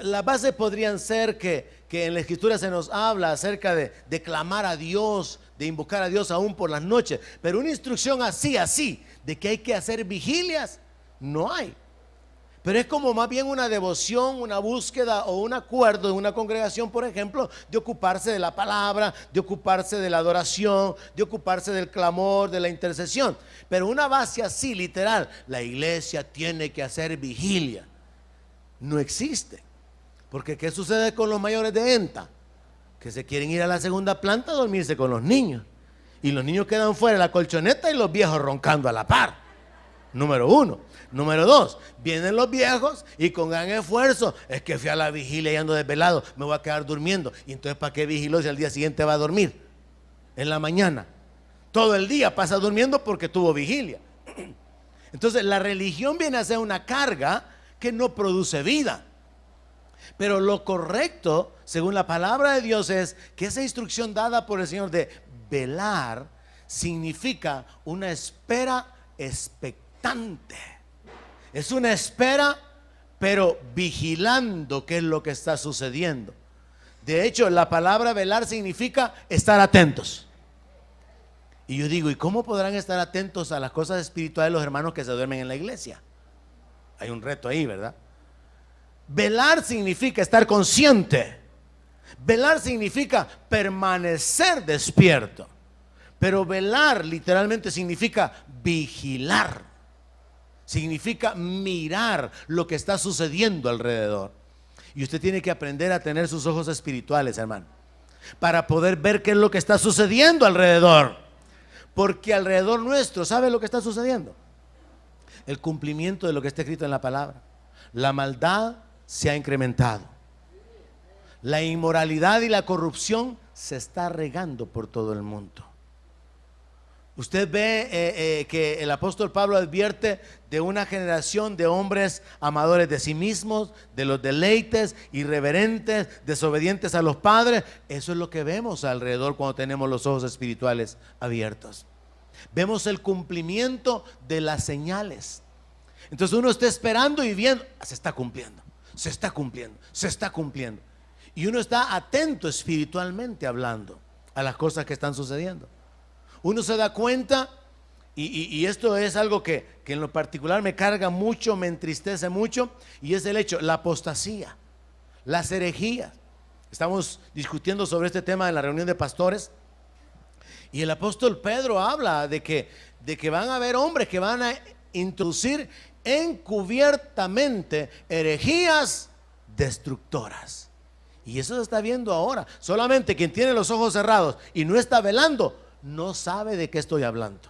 Las bases podrían ser que en la Escritura se nos habla acerca de clamar a Dios, de invocar a Dios aún por las noches. Pero una instrucción así, de que hay que hacer vigilias, no hay. Pero es como más bien una devoción, una búsqueda o un acuerdo de una congregación, por ejemplo, de ocuparse de la palabra, de ocuparse de la adoración, de ocuparse del clamor, de la intercesión. Pero una base así, literal, la iglesia tiene que hacer vigilia, no existe. Porque ¿qué sucede con los mayores de ENTA? Que se quieren ir a la segunda planta a dormirse con los niños. Y los niños quedan fuera de la colchoneta y los viejos roncando a la par. Número uno. Número dos, vienen los viejos y con gran esfuerzo, es que fui a la vigilia y ando desvelado, me voy a quedar durmiendo. Y entonces, ¿para qué vigiló si al día siguiente va a dormir? En la mañana. Todo el día pasa durmiendo porque tuvo vigilia. Entonces, la religión viene a ser una carga que no produce vida. Pero lo correcto, según la palabra de Dios, es que esa instrucción dada por el Señor de velar significa una espera expectante. Es una espera, pero vigilando qué es lo que está sucediendo. De hecho, la palabra velar significa estar atentos. Y yo digo, ¿y cómo podrán estar atentos a las cosas espirituales los hermanos que se duermen en la iglesia? Hay un reto ahí, ¿verdad? Velar significa estar consciente. Velar significa permanecer despierto. Pero velar literalmente significa vigilar. Significa mirar lo que está sucediendo alrededor. Y usted tiene que aprender a tener sus ojos espirituales, hermano, para poder ver qué es lo que está sucediendo alrededor. Porque alrededor nuestro, ¿sabe lo que está sucediendo? El cumplimiento de lo que está escrito en la palabra. La maldad se ha incrementado. La inmoralidad y la corrupción se está regando por todo el mundo. Usted ve que el apóstol Pablo advierte de una generación de hombres amadores de sí mismos, de los deleites, irreverentes, desobedientes a los padres. Eso es lo que vemos alrededor cuando tenemos los ojos espirituales abiertos. Vemos el cumplimiento de las señales. Entonces uno está esperando y viendo, se está cumpliendo, se está cumpliendo, se está cumpliendo. Y uno está atento espiritualmente hablando a las cosas que están sucediendo. Uno se da cuenta, y esto es algo que en lo particular me carga mucho, me entristece mucho, y es el hecho, la apostasía, las herejías. Estamos discutiendo sobre este tema en la reunión de pastores, y el apóstol Pedro habla de que van a haber hombres que van a introducir encubiertamente herejías destructoras. Y eso se está viendo ahora. Solamente quien tiene los ojos cerrados y no está velando no sabe de qué estoy hablando.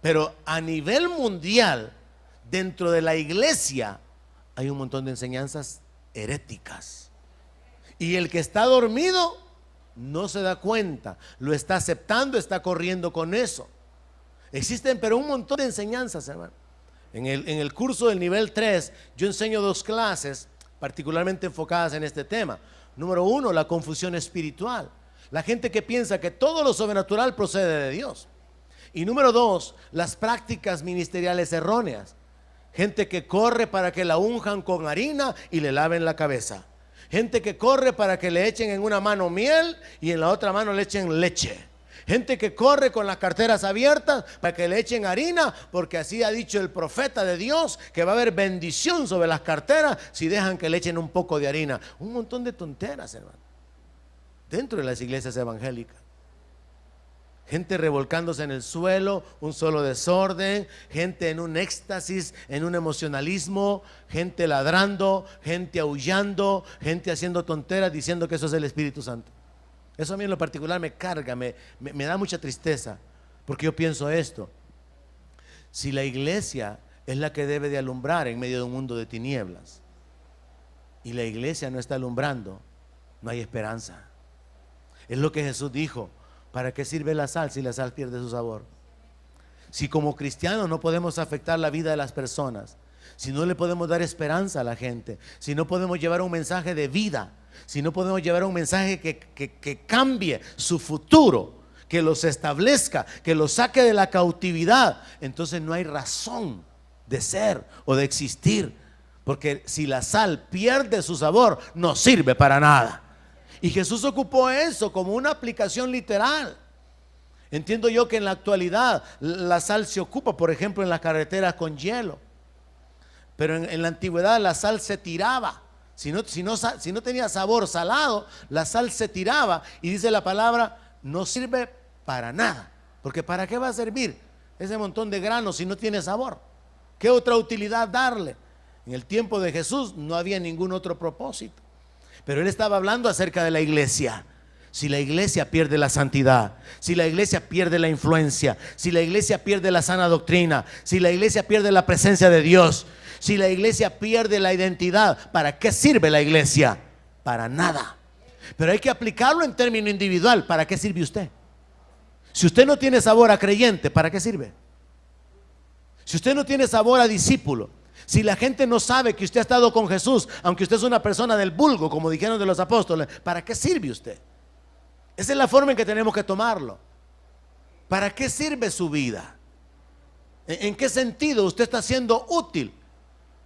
Pero a nivel mundial, dentro de la iglesia, hay un montón de enseñanzas heréticas. Y el que está dormido no se da cuenta, lo está aceptando, está corriendo con eso. Existen pero un montón de enseñanzas, hermano. En el curso del nivel 3 yo enseño 2 clases particularmente enfocadas en este tema. Número 1, la confusión espiritual. La gente que piensa que todo lo sobrenatural procede de Dios. Y número 2, las prácticas ministeriales erróneas. Gente que corre para que la unjan con harina y le laven la cabeza. Gente que corre para que le echen en una mano miel y en la otra mano le echen leche. Gente que corre con las carteras abiertas para que le echen harina, porque así ha dicho el profeta de Dios que va a haber bendición sobre las carteras si dejan que le echen un poco de harina. Un montón de tonteras, hermano, dentro de las iglesias evangélicas. Gente revolcándose en el suelo, un solo desorden, gente en un éxtasis, en un emocionalismo, gente ladrando, gente aullando, gente haciendo tonteras diciendo que eso es el Espíritu Santo. Eso a mí en lo particular me carga, me da mucha tristeza, porque yo pienso esto: si la iglesia es la que debe de alumbrar en medio de un mundo de tinieblas, y la iglesia no está alumbrando, no hay esperanza. Es lo que Jesús dijo: ¿para qué sirve la sal si la sal pierde su sabor? Si como cristianos no podemos afectar la vida de las personas, si no le podemos dar esperanza a la gente, si no podemos llevar un mensaje de vida, si no podemos llevar un mensaje que cambie su futuro, que los establezca, que los saque de la cautividad, entonces no hay razón de ser o de existir. Porque si la sal pierde su sabor, no sirve para nada. Y Jesús ocupó eso como una aplicación literal. Entiendo yo que en la actualidad la sal se ocupa, por ejemplo, en las carreteras con hielo. Pero en la antigüedad la sal se tiraba. Si no tenía sabor salado, la sal se tiraba. Y dice la palabra, no sirve para nada. Porque ¿para qué va a servir ese montón de granos si no tiene sabor? ¿Qué otra utilidad darle? En el tiempo de Jesús no había ningún otro propósito. Pero él estaba hablando acerca de la iglesia. Si la iglesia pierde la santidad, si la iglesia pierde la influencia, si la iglesia pierde la sana doctrina, si la iglesia pierde la presencia de Dios, si la iglesia pierde la identidad, ¿para qué sirve la iglesia? Para nada. Pero hay que aplicarlo en término individual. ¿Para qué sirve usted? Si usted no tiene sabor a creyente, ¿para qué sirve? Si usted no tiene sabor a discípulo, si la gente no sabe que usted ha estado con Jesús, aunque usted es una persona del vulgo, como dijeron de los apóstoles, ¿para qué sirve usted? Esa es la forma en que tenemos que tomarlo. ¿Para qué sirve su vida? ¿En qué sentido usted está siendo útil?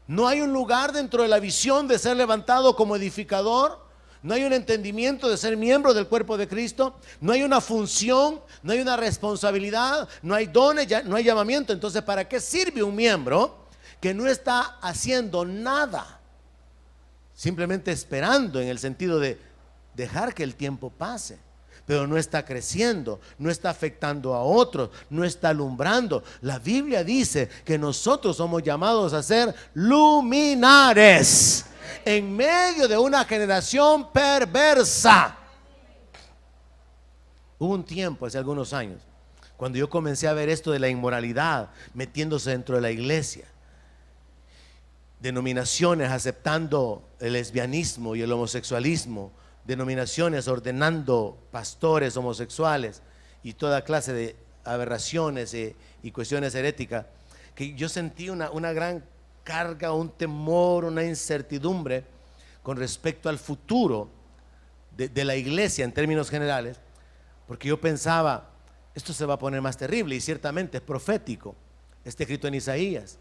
No hay un lugar dentro de la visión de ser levantado como edificador. No hay un entendimiento de ser miembro del cuerpo de Cristo. No hay una función, no hay una responsabilidad, no hay dones, no hay llamamiento. Entonces, ¿para qué sirve un miembro que no está haciendo nada? Simplemente esperando, en el sentido de dejar que el tiempo pase, pero no está creciendo, no está afectando a otros, no está alumbrando. La Biblia dice que nosotros somos llamados a ser luminares en medio de una generación perversa. Hubo un tiempo, hace algunos años, cuando yo comencé a ver esto de la inmoralidad metiéndose dentro de la iglesia, denominaciones aceptando el lesbianismo y el homosexualismo, denominaciones ordenando pastores homosexuales y toda clase de aberraciones y cuestiones heréticas, que yo sentí una gran carga, un temor, una incertidumbre con respecto al futuro de la iglesia en términos generales, porque yo pensaba, esto se va a poner más terrible, y ciertamente es profético, está escrito en Isaías.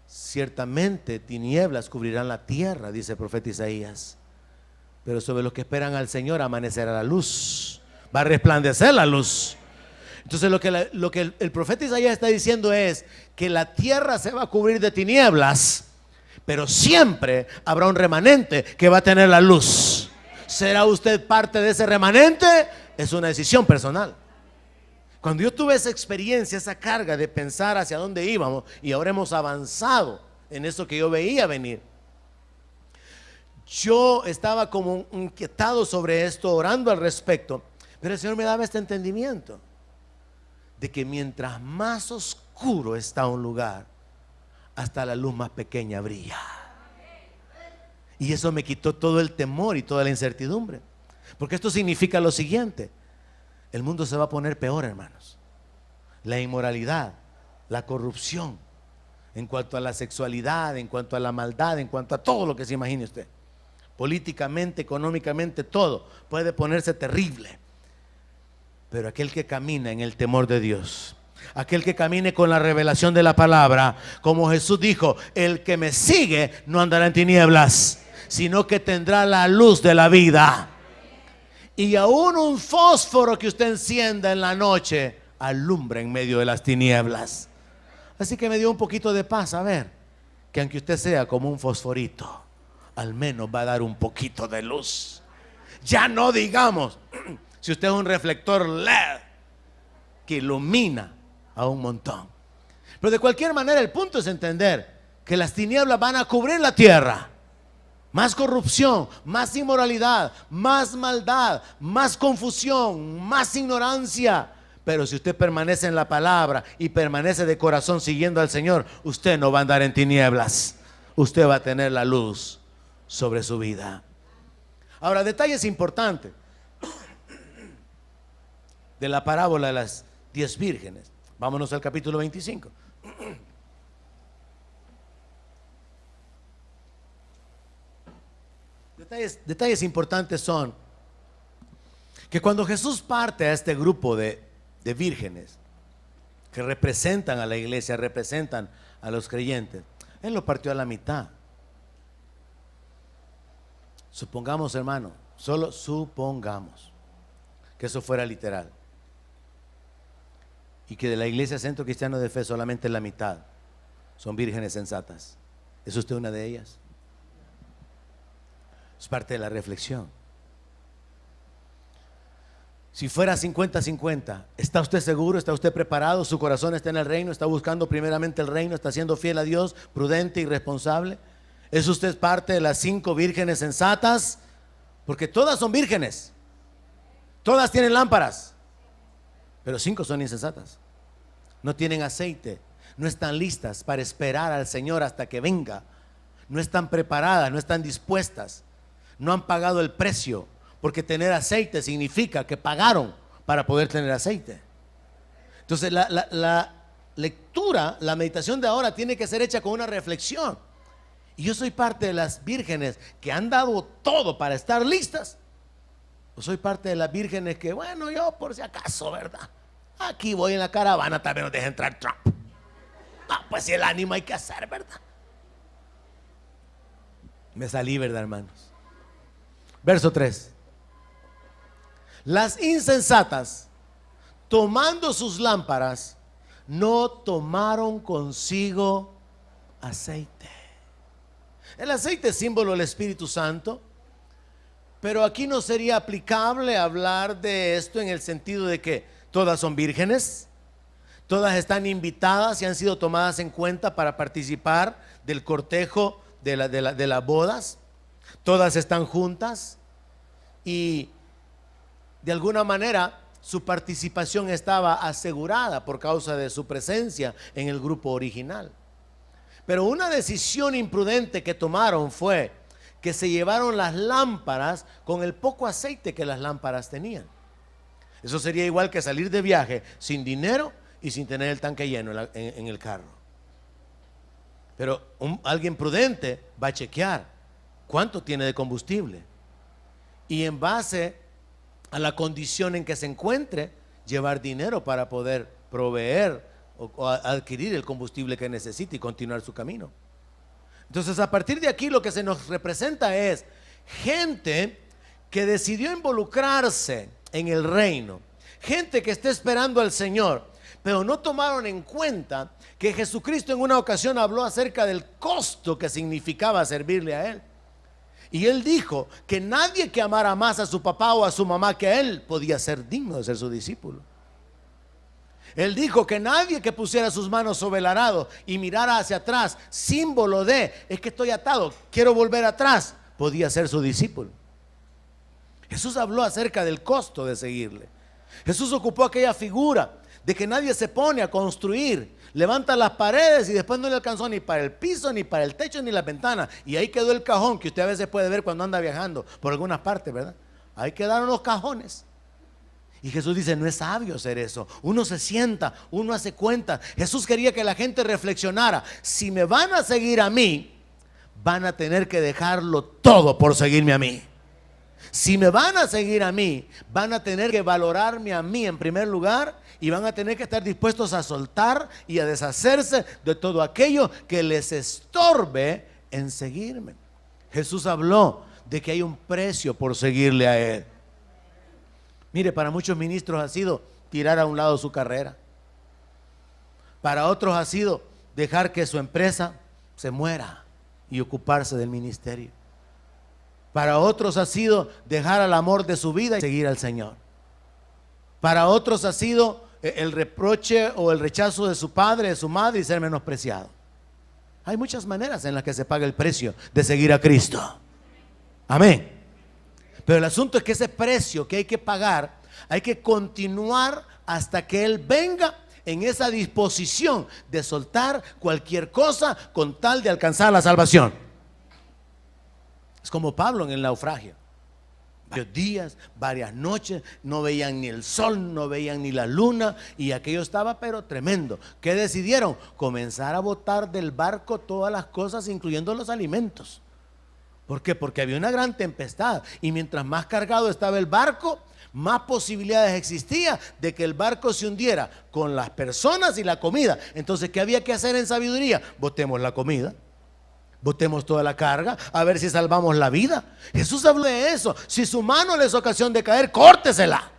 Ciertamente tinieblas cubrirán la tierra, dice el profeta Isaías, pero sobre los que esperan al Señor amanecerá la luz, va a resplandecer la luz. Entonces lo que el profeta Isaías está diciendo es que la tierra se va a cubrir de tinieblas, pero siempre habrá un remanente que va a tener la luz. ¿Será usted parte de ese remanente? Es una decisión personal. Cuando yo tuve esa experiencia, esa carga de pensar hacia dónde íbamos, y ahora hemos avanzado en eso que yo veía venir, yo estaba como inquietado sobre esto, orando al respecto, pero el Señor me daba este entendimiento de que mientras más oscuro está un lugar, hasta la luz más pequeña brilla. Y eso me quitó todo el temor y toda la incertidumbre, porque esto significa lo siguiente: el mundo se va a poner peor, hermanos. La inmoralidad, la corrupción, en cuanto a la sexualidad, en cuanto a la maldad, en cuanto a todo lo que se imagine usted, políticamente, económicamente, todo puede ponerse terrible. Pero aquel que camina en el temor de Dios, aquel que camine con la revelación de la palabra, como Jesús dijo, el que me sigue no andará en tinieblas, sino que tendrá la luz de la vida. Y aún un fósforo que usted encienda en la noche alumbra en medio de las tinieblas. Así que me dio un poquito de paz saber que aunque usted sea como un fosforito, al menos va a dar un poquito de luz. Ya no digamos si usted es un reflector LED que ilumina a un montón. Pero de cualquier manera, el punto es entender que las tinieblas van a cubrir la tierra. Más corrupción, más inmoralidad, más maldad, más confusión, más ignorancia. Pero si usted permanece en la palabra y permanece de corazón siguiendo al Señor, usted no va a andar en tinieblas. Usted va a tener la luz sobre su vida. Ahora, detalles importantes de la parábola de las 10 vírgenes. Vámonos al capítulo 25. Detalles importantes son que cuando Jesús parte a este grupo de vírgenes que representan a la iglesia, representan a los creyentes, Él lo partió a la mitad. Supongamos, hermano, solo supongamos que eso fuera literal y que de la iglesia Centro Cristiano de Fe solamente la mitad son vírgenes sensatas. ¿Es usted una de ellas? Es parte de la reflexión. Si fuera 50-50, ¿está usted seguro? ¿Está usted preparado? ¿Su corazón está en el reino? ¿Está buscando primeramente el reino? ¿Está siendo fiel a Dios, prudente y responsable? ¿Es usted parte de las 5 vírgenes sensatas? Porque todas son vírgenes. Todas tienen lámparas, pero 5 son insensatas. No tienen aceite, no están listas para esperar al Señor hasta que venga. No están preparadas, no están dispuestas, no han pagado el precio, porque tener aceite significa que pagaron para poder tener aceite. Entonces la lectura, la meditación de ahora tiene que ser hecha con una reflexión. Y yo soy parte de las vírgenes que han dado todo para estar listas, o soy parte de las vírgenes que, bueno, yo por si acaso, ¿verdad? Aquí voy en la caravana, tal vez nos deje entrar Trump. No, pues si el ánimo hay que hacer, ¿verdad? Me salí, ¿verdad, hermanos? Verso 3. Las insensatas, tomando sus lámparas, no tomaron consigo aceite. El aceite es símbolo del Espíritu Santo, pero aquí no sería aplicable hablar de esto en el sentido de que todas son vírgenes, todas están invitadas y han sido tomadas en cuenta para participar del cortejo de las bodas. Todas están juntas y de alguna manera su participación estaba asegurada por causa de su presencia en el grupo original. Pero una decisión imprudente que tomaron fue que se llevaron las lámparas con el poco aceite que las lámparas tenían. Eso sería igual que salir de viaje sin dinero y sin tener el tanque lleno en el carro. Pero alguien prudente va a chequear cuánto tiene de combustible y en base a la condición en que se encuentre, llevar dinero para poder proveer o adquirir el combustible que necesite y continuar su camino. Entonces, a partir de aquí lo que se nos representa es gente que decidió involucrarse en el reino, gente que está esperando al Señor, pero no tomaron en cuenta que Jesucristo en una ocasión habló acerca del costo que significaba servirle a Él. Y Él dijo que nadie que amara más a su papá o a su mamá que Él podía ser digno de ser su discípulo. Él dijo que nadie que pusiera sus manos sobre el arado y mirara hacia atrás, símbolo de, es que estoy atado, quiero volver atrás, podía ser su discípulo. Jesús habló acerca del costo de seguirle. Jesús ocupó aquella figura de que nadie se pone a construir, levanta las paredes y después no le alcanzó ni para el piso, ni para el techo, ni la ventana, y ahí quedó el cajón que usted a veces puede ver cuando anda viajando por algunas partes, ¿verdad? Ahí quedaron los cajones. Y Jesús dice, no es sabio hacer eso. Uno se sienta, uno hace cuenta. Jesús quería que la gente reflexionara: si me van a seguir a mí, van a tener que dejarlo todo por seguirme a mí. Si me van a seguir a mí, van a tener que valorarme a mí en primer lugar, y van a tener que estar dispuestos a soltar y a deshacerse de todo aquello que les estorbe en seguirme. Jesús habló de que hay un precio por seguirle a Él. Mire, para muchos ministros ha sido tirar a un lado su carrera. Para otros ha sido dejar que su empresa se muera y ocuparse del ministerio. Para otros ha sido dejar al amor de su vida y seguir al Señor. Para otros ha sido el reproche o el rechazo de su padre, de su madre, y ser menospreciado. Hay muchas maneras en las que se paga el precio de seguir a Cristo. Amén. Pero el asunto es que ese precio que hay que pagar, hay que continuar hasta que Él venga en esa disposición de soltar cualquier cosa con tal de alcanzar la salvación. Es como Pablo en el naufragio. Varios días, varias noches, no veían ni el sol, no veían ni la luna, y aquello estaba pero tremendo. ¿Qué decidieron? Comenzar a botar del barco todas las cosas, incluyendo los alimentos. ¿Por qué? Porque había una gran tempestad, y mientras más cargado estaba el barco, más posibilidades existía de que el barco se hundiera con las personas y la comida. Entonces, ¿qué había que hacer en sabiduría? Botemos la comida, botemos toda la carga, a ver si salvamos la vida. Jesús habló de eso. Si su mano le es ocasión de caer, córtesela.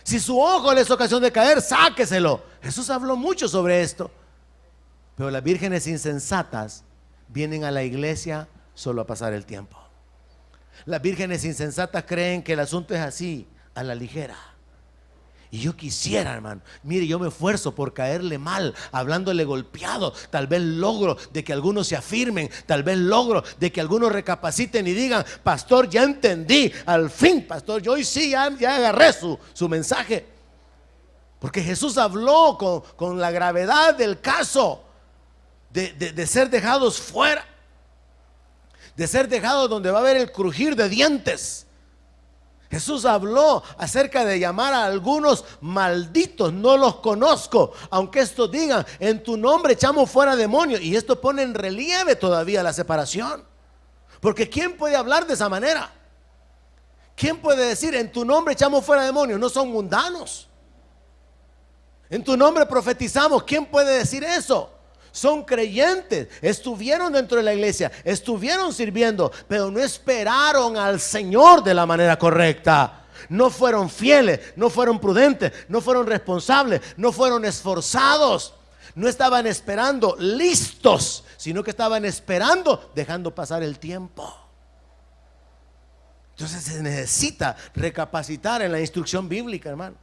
Si su ojo le es ocasión de caer, sáqueselo. Jesús habló mucho sobre esto. Pero las vírgenes insensatas vienen a la iglesia solo a pasar el tiempo. Las vírgenes insensatas creen que el asunto es así, a la ligera. Y yo quisiera, hermano, mire, yo me esfuerzo por caerle mal, hablándole golpeado. Tal vez logro de que algunos se afirmen, tal vez logro de que algunos recapaciten y digan: pastor, ya entendí, al fin, pastor, yo hoy sí ya agarré su mensaje. Porque Jesús habló con la gravedad del caso de ser dejados fuera, de ser dejados donde va a haber el crujir de dientes. Jesús habló acerca de llamar a algunos malditos. No los conozco, aunque estos digan: en tu nombre echamos fuera demonios. Y esto pone en relieve todavía la separación. Porque ¿quién puede hablar de esa manera? ¿Quién puede decir: en tu nombre echamos fuera demonios? No son mundanos. En tu nombre profetizamos. ¿Quién puede decir eso? Son creyentes, estuvieron dentro de la iglesia, estuvieron sirviendo, pero no esperaron al Señor de la manera correcta. No fueron fieles, no fueron prudentes, no fueron responsables, no fueron esforzados. No estaban esperando listos, sino que estaban esperando, dejando pasar el tiempo. Entonces se necesita recapacitar en la instrucción bíblica, hermano.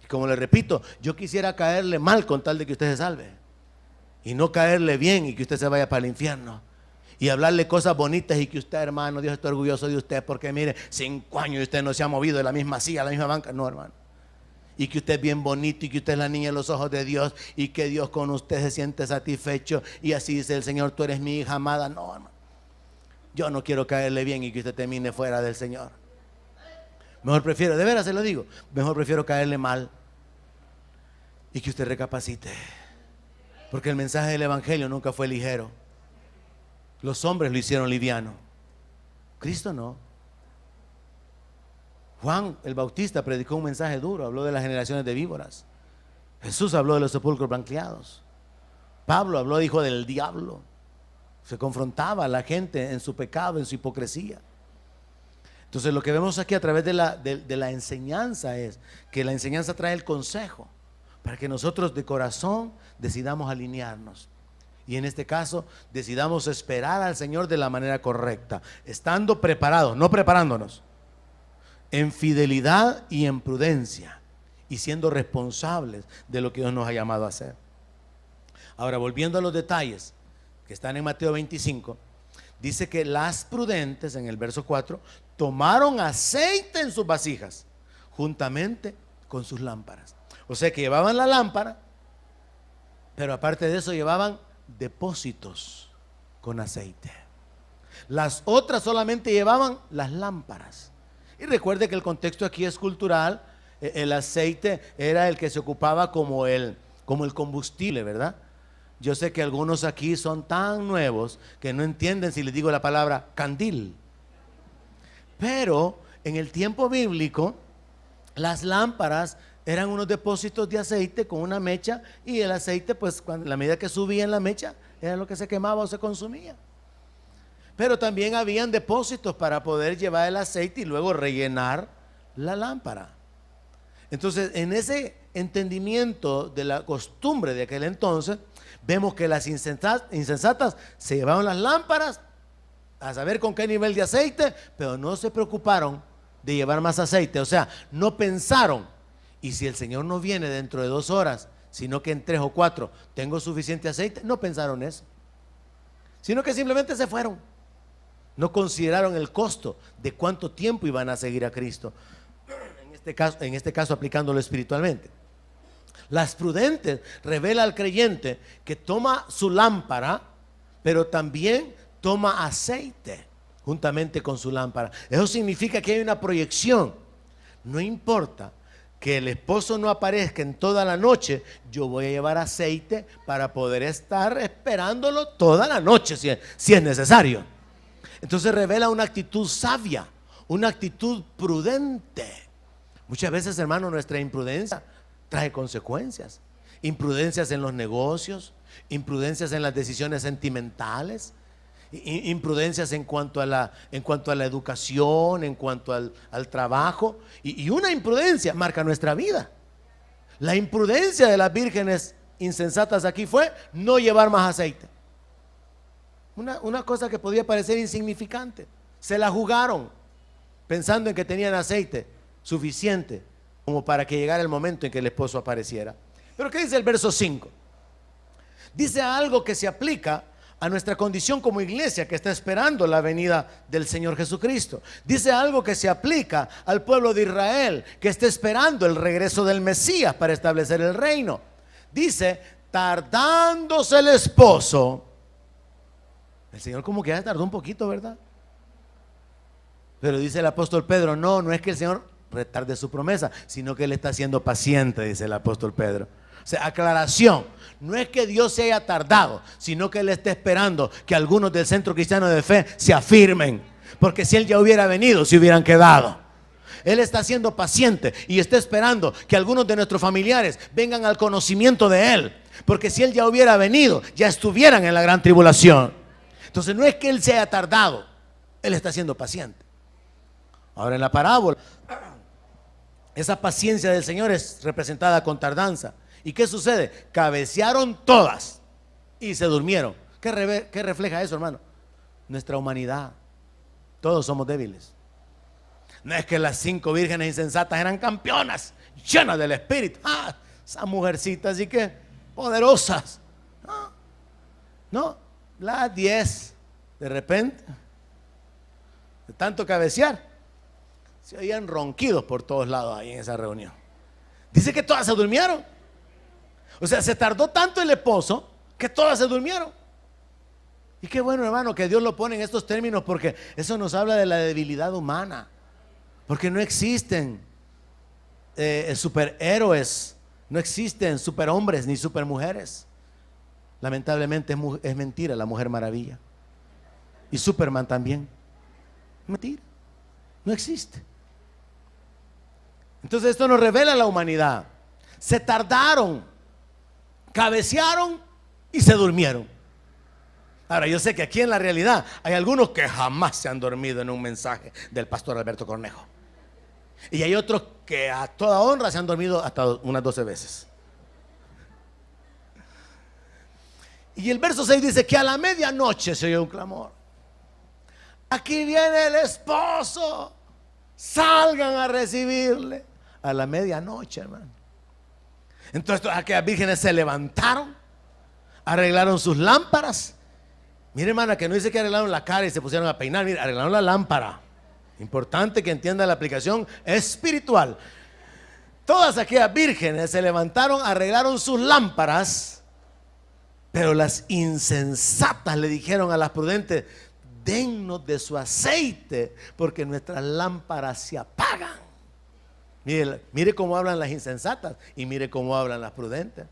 Y como le repito, yo quisiera caerle mal con tal de que usted se salve, y no caerle bien y que usted se vaya para el infierno, y hablarle cosas bonitas y que usted, hermano, Dios está orgulloso de usted porque mire, 5 años y usted no se ha movido de la misma silla, la misma banca. No, hermano. Y que usted es bien bonito y que usted es la niña de los ojos de Dios y que Dios con usted se siente satisfecho y así dice el Señor: tú eres mi hija amada. No, hermano, yo no quiero caerle bien y que usted termine fuera del Señor. Mejor prefiero, de veras se lo digo, mejor prefiero caerle mal y que usted recapacite. Porque el mensaje del evangelio nunca fue ligero. Los hombres lo hicieron liviano, Cristo no. Juan el Bautista predicó un mensaje duro, habló de las generaciones de víboras. Jesús habló de los sepulcros blanqueados. Pablo habló, dijo, del diablo. Se confrontaba a la gente en su pecado, en su hipocresía. Entonces lo que vemos aquí a través de la enseñanza es que la enseñanza trae el consejo para que nosotros de corazón decidamos alinearnos. Y en este caso decidamos esperar al Señor de la manera correcta, estando preparados, no preparándonos, en fidelidad y en prudencia, y siendo responsables de lo que Dios nos ha llamado a hacer. Ahora, volviendo a los detalles que están en Mateo 25, dice que las prudentes, en el verso 4, tomaron aceite en sus vasijas juntamente con sus lámparas. O sea que llevaban la lámpara, pero aparte de eso llevaban depósitos con aceite. Las otras solamente llevaban las lámparas. Y recuerde que el contexto aquí es cultural. El aceite era el que se ocupaba como el combustible, ¿verdad? Yo sé que algunos aquí son tan nuevos que no entienden si les digo la palabra candil. Pero en el tiempo bíblico, las lámparas eran unos depósitos de aceite con una mecha, y el aceite, pues, a la medida que subía en la mecha, era lo que se quemaba o se consumía. Pero también habían depósitos para poder llevar el aceite y luego rellenar la lámpara. Entonces, en ese entendimiento de la costumbre de aquel entonces, vemos que las insensatas se llevaron las lámparas a saber con qué nivel de aceite, pero no se preocuparon de llevar más aceite. O sea, no pensaron: y si el Señor no viene dentro de 2 horas, sino que en 3 o 4 tengo suficiente aceite. No pensaron eso, sino que simplemente se fueron. No consideraron el costo de cuánto tiempo iban a seguir a Cristo. En este caso aplicándolo espiritualmente. Las prudentes revela al creyente que toma su lámpara, pero también toma aceite juntamente con su lámpara. Eso significa que hay una proyección. No importa que el esposo no aparezca en toda la noche, yo voy a llevar aceite para poder estar esperándolo toda la noche si es necesario. Entonces revela una actitud sabia, una actitud prudente. Muchas veces, hermano, nuestra imprudencia trae consecuencias. Imprudencias en los negocios, imprudencias en las decisiones sentimentales, imprudencias en cuanto a la educación, en cuanto al trabajo, y una imprudencia marca nuestra vida. La imprudencia de las vírgenes insensatas aquí fue no llevar más aceite. Una cosa que podía parecer insignificante, se la jugaron pensando en que tenían aceite suficiente como para que llegara el momento en que el esposo apareciera. Pero ¿qué dice el verso 5? Dice algo que se aplica a nuestra condición como iglesia que está esperando la venida del Señor Jesucristo. Dice algo que se aplica al pueblo de Israel que está esperando el regreso del Mesías para establecer el reino. Dice, tardándose el esposo. El Señor como que ya tardó un poquito, ¿verdad? Pero dice el apóstol Pedro, no es que el Señor retarde su promesa, sino que Él está siendo paciente, dice el apóstol Pedro. O sea, aclaración, no es que Dios se haya tardado, sino que Él está esperando que algunos del Centro Cristiano de Fe se afirmen, porque si Él ya hubiera venido, se hubieran quedado. Él está siendo paciente y está esperando que algunos de nuestros familiares vengan al conocimiento de Él, porque si Él ya hubiera venido, ya estuvieran en la gran tribulación. Entonces no es que Él se haya tardado, Él está siendo paciente. Ahora en la parábola, esa paciencia del Señor es representada con tardanza. ¿Y qué sucede? Cabecearon todas y se durmieron. ¿Qué refleja eso, hermano? Nuestra humanidad. Todos somos débiles. No es que las 5 vírgenes insensatas eran campeonas, llenas del Espíritu. Esas mujercitas así que poderosas. No, las 10 de repente, de tanto cabecear, se oían ronquidos por todos lados ahí en esa reunión. Dice que todas se durmieron. O sea, se tardó tanto el esposo que todas se durmieron. Y qué bueno, hermano, que Dios lo pone en estos términos, porque eso nos habla de la debilidad humana. Porque no existen superhéroes, no existen superhombres ni supermujeres. Lamentablemente es mentira la Mujer Maravilla. Y Superman también. Mentira, no existe. Entonces esto nos revela la humanidad. Se tardaron, cabecearon y se durmieron. Ahora yo sé que aquí en la realidad hay algunos que jamás se han dormido en un mensaje del pastor Alberto Cornejo. Y hay otros que a toda honra se han dormido hasta unas 12 veces. Y el verso 6 dice que a la medianoche se oyó un clamor. Aquí viene el esposo, salgan a recibirle. A la medianoche, hermano. Entonces aquellas vírgenes se levantaron, arreglaron sus lámparas. Mire, hermana, que no dice que arreglaron la cara y se pusieron a peinar. Mire, arreglaron la lámpara. Importante que entienda la aplicación espiritual. Todas aquellas vírgenes se levantaron, arreglaron sus lámparas, pero las insensatas le dijeron a las prudentes: dennos de su aceite, porque nuestras lámparas se apagan. Mire cómo hablan las insensatas y mire cómo hablan las prudentes.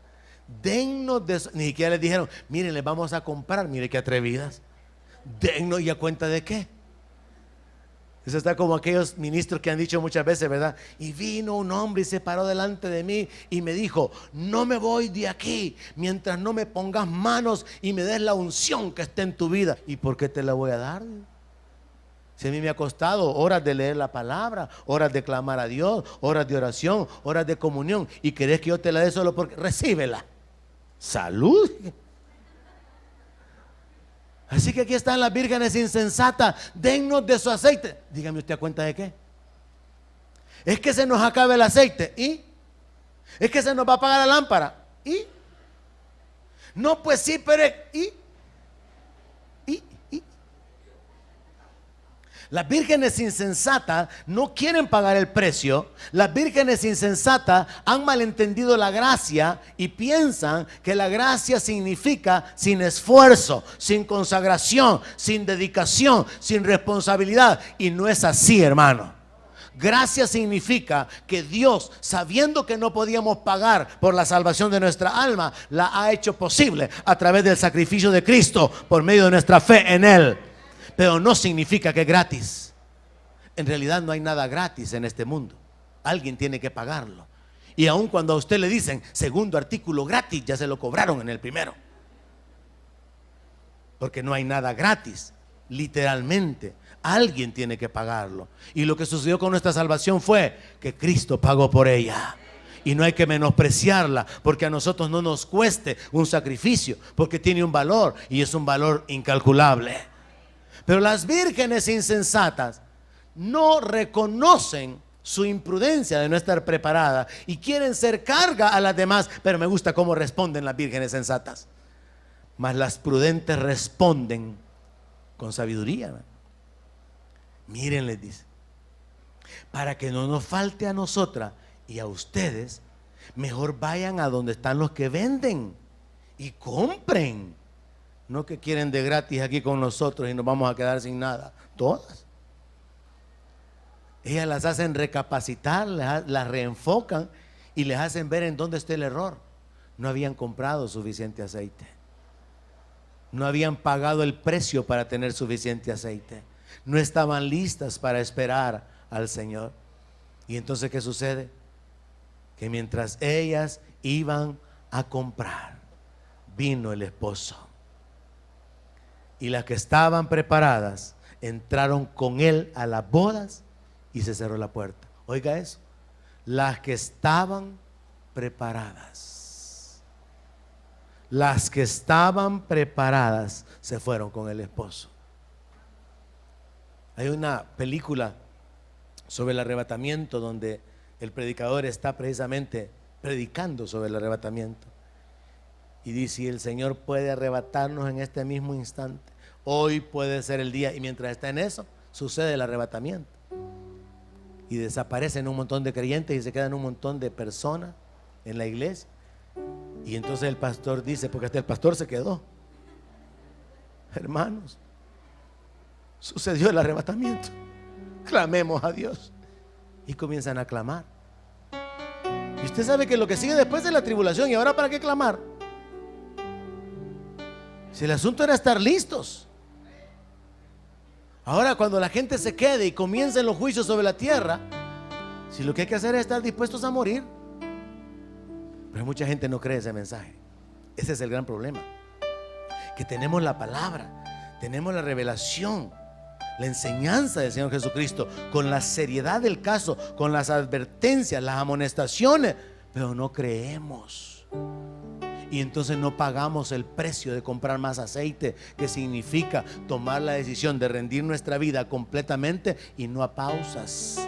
Dennos de su, ni siquiera les dijeron: miren, les vamos a comprar. Mire qué atrevidas. Dennos, ¿y a cuenta de qué? Eso está como aquellos ministros que han dicho muchas veces, ¿verdad? Y vino un hombre y se paró delante de mí y me dijo: no me voy de aquí mientras no me pongas manos y me des la unción que está en tu vida. ¿Y por qué te la voy a dar? Si a mí me ha costado horas de leer la palabra, horas de clamar a Dios, horas de oración, horas de comunión, y querés que yo te la dé solo porque recíbela. Salud. Así que aquí están las vírgenes insensatas: dennos de su aceite. Dígame usted, ¿a cuenta de qué? Es que se nos acabe el aceite. ¿Y? Es que se nos va a apagar la lámpara. ¿Y? No, pues sí, pero ¿y? Las vírgenes insensatas no quieren pagar el precio. Las vírgenes insensatas han malentendido la gracia y piensan que la gracia significa sin esfuerzo, sin consagración, sin dedicación, sin responsabilidad. Y no es así, hermano. Gracia significa que Dios, sabiendo que no podíamos pagar por la salvación de nuestra alma, la ha hecho posible a través del sacrificio de Cristo por medio de nuestra fe en Él. Pero no significa que es gratis. En realidad no hay nada gratis en este mundo. Alguien tiene que pagarlo. Y aun cuando a usted le dicen segundo artículo gratis, ya se lo cobraron en el primero. Porque no hay nada gratis. Literalmente, alguien tiene que pagarlo. Y lo que sucedió con nuestra salvación fue que Cristo pagó por ella. Y no hay que menospreciarla, porque a nosotros no nos cueste un sacrificio, porque tiene un valor y es un valor incalculable. Pero las vírgenes insensatas no reconocen su imprudencia de no estar preparada y quieren ser carga a las demás. Pero me gusta cómo responden las vírgenes sensatas. Mas las prudentes responden con sabiduría. Miren, les dice, para que no nos falte a nosotras y a ustedes, mejor vayan a donde están los que venden y compren. No que quieren de gratis aquí con nosotros y nos vamos a quedar sin nada. Todas. Ellas las hacen recapacitar, las reenfocan y les hacen ver en dónde está el error. No habían comprado suficiente aceite. No habían pagado el precio para tener suficiente aceite. No estaban listas para esperar al Señor. Y entonces, ¿qué sucede? Que mientras ellas iban a comprar, vino el esposo. Y las que estaban preparadas entraron con él a las bodas y se cerró la puerta. Oiga eso. Las que estaban preparadas. Las que estaban preparadas se fueron con el esposo. Hay una película sobre el arrebatamiento donde el predicador está precisamente predicando sobre el arrebatamiento. Y dice: si el Señor puede arrebatarnos en este mismo instante, hoy puede ser el día. Y mientras está en eso, sucede el arrebatamiento. Y desaparecen un montón de creyentes y se quedan un montón de personas en la iglesia. Y entonces el pastor dice, porque hasta el pastor se quedó: hermanos, sucedió el arrebatamiento, clamemos a Dios. Y comienzan a clamar. Y usted sabe que lo que sigue después es la tribulación. ¿Y ahora para qué clamar? Si el asunto era estar listos. Ahora, cuando la gente se quede y comiencen los juicios sobre la tierra, si lo que hay que hacer es estar dispuestos a morir. Pero mucha gente no cree ese mensaje. Ese es el gran problema. Que tenemos la palabra, tenemos la revelación, la enseñanza del Señor Jesucristo, con la seriedad del caso, con las advertencias, las amonestaciones, pero no creemos. Y entonces no pagamos el precio de comprar más aceite, que significa tomar la decisión de rendir nuestra vida completamente y no a pausas.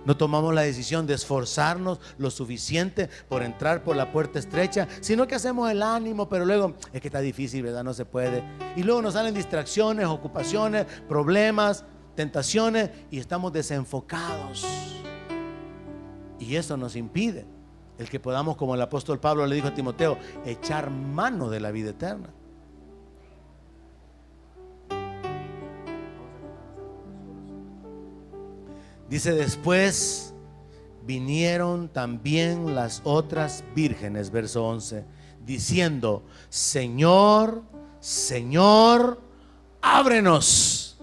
No tomamos la decisión de esforzarnos lo suficiente por entrar por la puerta estrecha, sino que hacemos el ánimo, pero luego es que está difícil, ¿verdad? No se puede. Y luego nos salen distracciones, ocupaciones, problemas, tentaciones, y estamos desenfocados. Y eso nos impide el que podamos, como el apóstol Pablo le dijo a Timoteo, echar mano de la vida eterna. Dice: después vinieron también las otras vírgenes, verso 11, diciendo: Señor, Señor, ábrenos.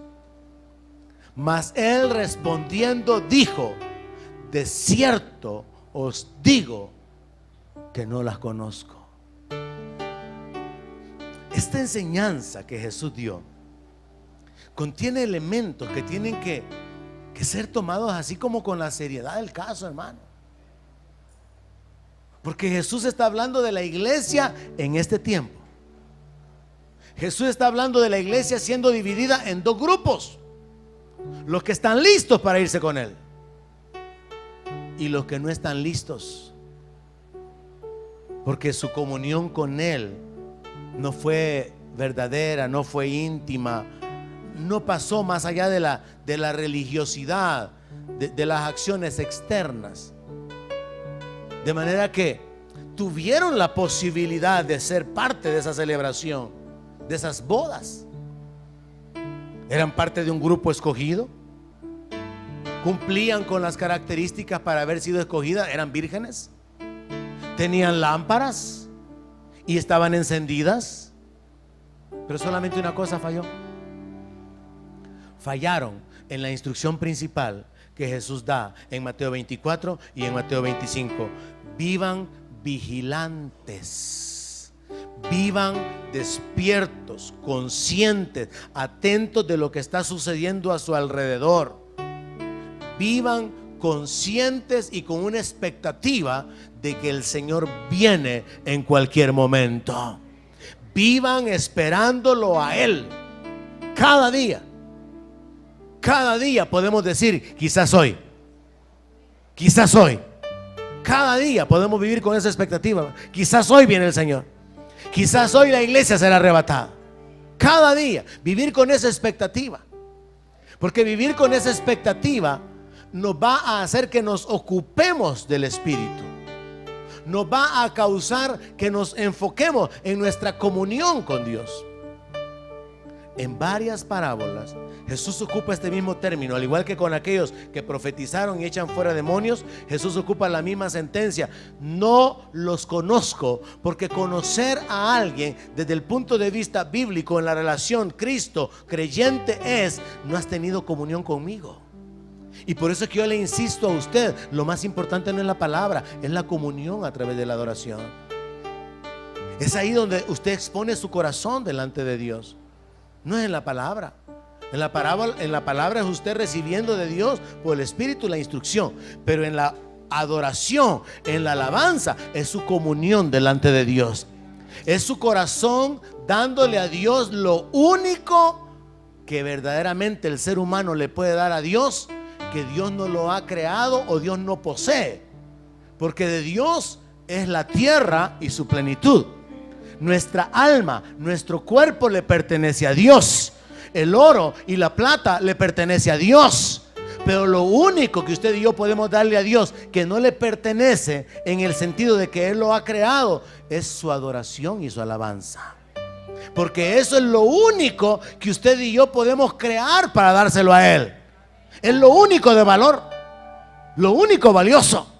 Mas él respondiendo dijo: de cierto os digo que no las conozco. Esta enseñanza que Jesús dio contiene elementos que tienen que ser tomados así como con la seriedad del caso, hermano. Porque Jesús está hablando de la iglesia en este tiempo. Jesús está hablando de la iglesia siendo dividida en dos grupos: los que están listos para irse con Él y los que no están listos, porque su comunión con Él no fue verdadera, no fue íntima, no pasó más allá de la religiosidad, de las acciones externas. De manera que tuvieron la posibilidad de ser parte de esa celebración, de esas bodas. Eran parte de un grupo escogido, cumplían con las características para haber sido escogidas, eran vírgenes, tenían lámparas y estaban encendidas. Pero solamente una cosa falló. Fallaron en la instrucción principal que Jesús da en Mateo 24 y en Mateo 25. Vivan vigilantes, vivan despiertos, conscientes, atentos de lo que está sucediendo a su alrededor. Vivan conscientes y con una expectativa de que el Señor viene en cualquier momento. Vivan esperándolo a Él cada día. Cada día podemos decir: quizás hoy, Quizás hoy, cada día podemos vivir con esa expectativa. Quizás hoy viene el Señor. Quizás hoy la iglesia será arrebatada. Cada día vivir con esa expectativa. Porque vivir con esa expectativa nos va a hacer que nos ocupemos del Espíritu. Nos va a causar que nos enfoquemos en nuestra comunión con Dios. En varias parábolas Jesús ocupa este mismo término, al igual que con aquellos que profetizaron y echan fuera demonios. Jesús ocupa la misma sentencia: no los conozco. Porque conocer a alguien desde el punto de vista bíblico en la relación Cristo creyente es: no has tenido comunión conmigo. Y por eso es que yo le insisto a usted, lo más importante no es la palabra, es la comunión a través de la adoración. Es ahí donde usted expone su corazón delante de Dios. No es en la palabra. En la palabra es usted recibiendo de Dios por el Espíritu la instrucción. Pero en la adoración, en la alabanza, es su comunión delante de Dios. Es su corazón dándole a Dios lo único que verdaderamente el ser humano le puede dar a Dios, que Dios no lo ha creado o Dios no posee. Porque de Dios es la tierra y su plenitud. Nuestra alma, nuestro cuerpo le pertenece a Dios. El oro y la plata le pertenece a Dios. Pero lo único que usted y yo podemos darle a Dios, que no le pertenece en el sentido de que Él lo ha creado, es su adoración y su alabanza. Porque eso es lo único que usted y yo podemos crear para dárselo a Él. Es lo único de valor, lo único valioso.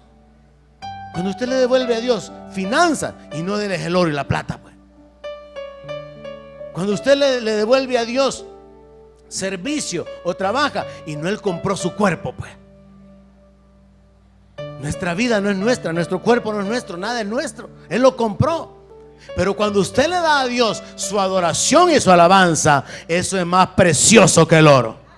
Cuando usted le devuelve a Dios finanzas y no deles el oro y la plata, pues. Cuando usted le devuelve a Dios servicio o trabaja y no Él compró su cuerpo, pues. Nuestra vida no es nuestra, nuestro cuerpo no es nuestro, nada es nuestro. Él lo compró. Pero cuando usted le da a Dios su adoración y su alabanza, eso es más precioso que el oro.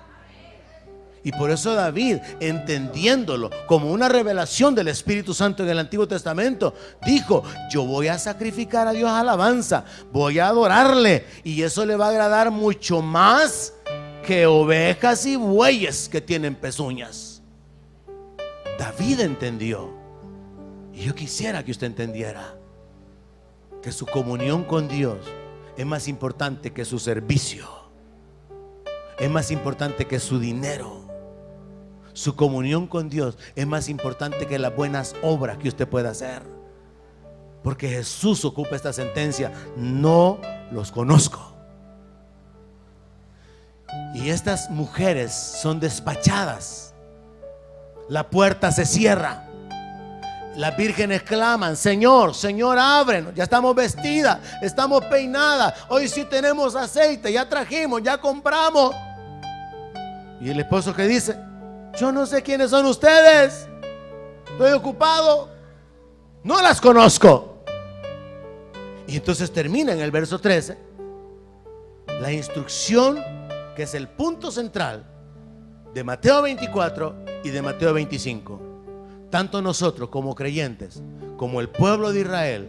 Y por eso David, entendiéndolo como una revelación del Espíritu Santo en el Antiguo Testamento, dijo: yo voy a sacrificar a Dios alabanza, voy a adorarle, y eso le va a agradar mucho más que ovejas y bueyes que tienen pezuñas. David entendió, y yo quisiera que usted entendiera, que su comunión con Dios es más importante que su servicio, es más importante que su dinero. Su comunión con Dios es más importante que las buenas obras que usted pueda hacer. Porque Jesús ocupa esta sentencia: no los conozco. Y estas mujeres son despachadas. La puerta se cierra. Las vírgenes claman: Señor, Señor, ábrenos. Ya estamos vestidas, estamos peinadas. Hoy sí tenemos aceite, ya trajimos, ya compramos. Y el esposo, ¿qué dice? Yo no sé quiénes son ustedes, estoy ocupado, no las conozco. Y entonces termina en el verso 13 la instrucción, que es el punto central de Mateo 24 y de Mateo 25. Tanto nosotros como creyentes, como el pueblo de Israel,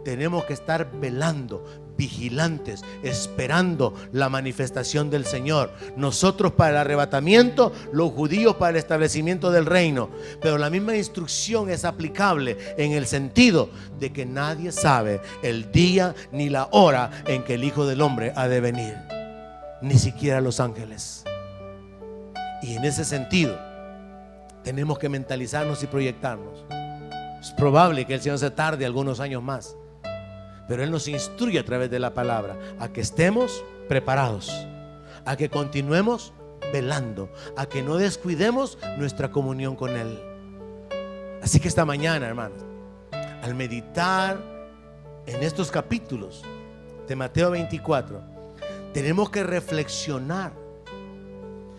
tenemos que estar velando, vigilantes, esperando la manifestación del Señor. Nosotros para el arrebatamiento, los judíos para el establecimiento del reino. Pero la misma instrucción es aplicable en el sentido de que nadie sabe el día ni la hora en que el Hijo del Hombre ha de venir, ni siquiera los ángeles. Y en ese sentido tenemos que mentalizarnos y proyectarnos. Es probable que el Señor se tarde algunos años más, pero Él nos instruye a través de la palabra a que estemos preparados, a que continuemos velando, a que no descuidemos nuestra comunión con Él. Así que esta mañana, hermanos, al meditar en estos capítulos de Mateo 24, tenemos que reflexionar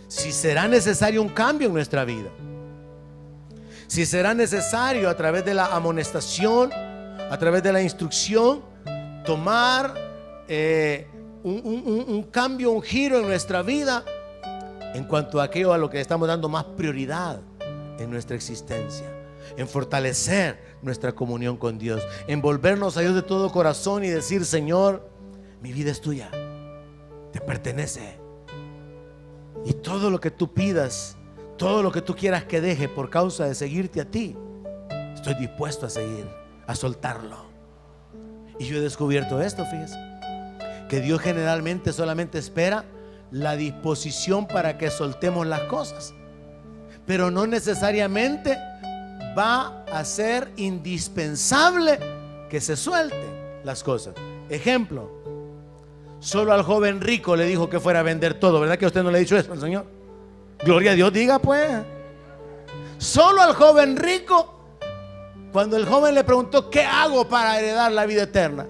si será necesario un cambio en nuestra vida, si será necesario a través de la amonestación, a través de la instrucción, tomar un cambio, un giro en nuestra vida en cuanto a aquello a lo que estamos dando más prioridad en nuestra existencia, en fortalecer nuestra comunión con Dios, en volvernos a Dios de todo corazón y decir: Señor, mi vida es tuya, te pertenece, y todo lo que tú pidas, Todo lo que tú quieras que deje por causa de seguirte a ti, estoy dispuesto a seguir, a soltarlo. Y yo he descubierto esto, fíjese, que Dios generalmente solamente espera la disposición para que soltemos las cosas, pero no necesariamente va a ser indispensable que se suelten las cosas. Ejemplo, solo al joven rico le dijo que fuera a vender todo. ¿Verdad que a usted no le ha dicho eso al Señor? Gloria a Dios, diga pues. Solo al joven rico, cuando el joven le preguntó: ¿qué hago para heredar la vida eterna?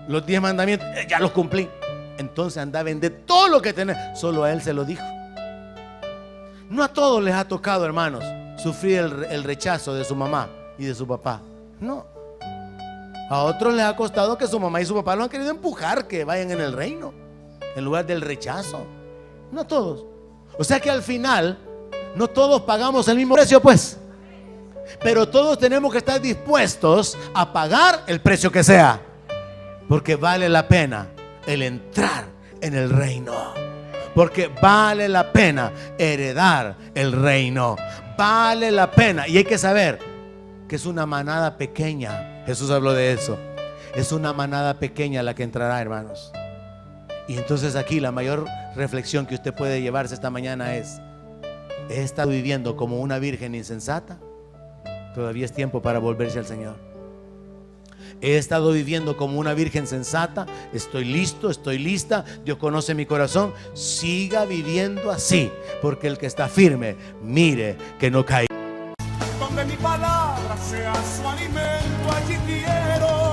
Los 10 mandamientos, ya los cumplí. Entonces anda a vender todo lo que tenés. Solo a él se lo dijo. No a todos les ha tocado, hermanos, sufrir el rechazo de su mamá y de su papá. No. A otros les ha costado que su mamá y su papá lo han querido empujar, que vayan en el reino, en lugar del rechazo. No a todos. O sea que al final, no todos pagamos el mismo precio, pues. Pero todos tenemos que estar dispuestos a pagar el precio que sea, porque vale la pena el entrar en el reino. Porque vale la pena heredar el reino. Vale la pena. Y hay que saber que es una manada pequeña. Jesús habló de eso. Es una manada pequeña la que entrará, hermanos. Y entonces aquí la mayor reflexión que usted puede llevarse esta mañana es: ¿he estado viviendo como una virgen insensata? Todavía es tiempo para volverse al Señor. He estado viviendo como una virgen sensata. Estoy listo, estoy lista. Dios conoce mi corazón. Siga viviendo así, porque el que está firme, mire que no caiga. Donde mi palabra sea su alimento, allí quiero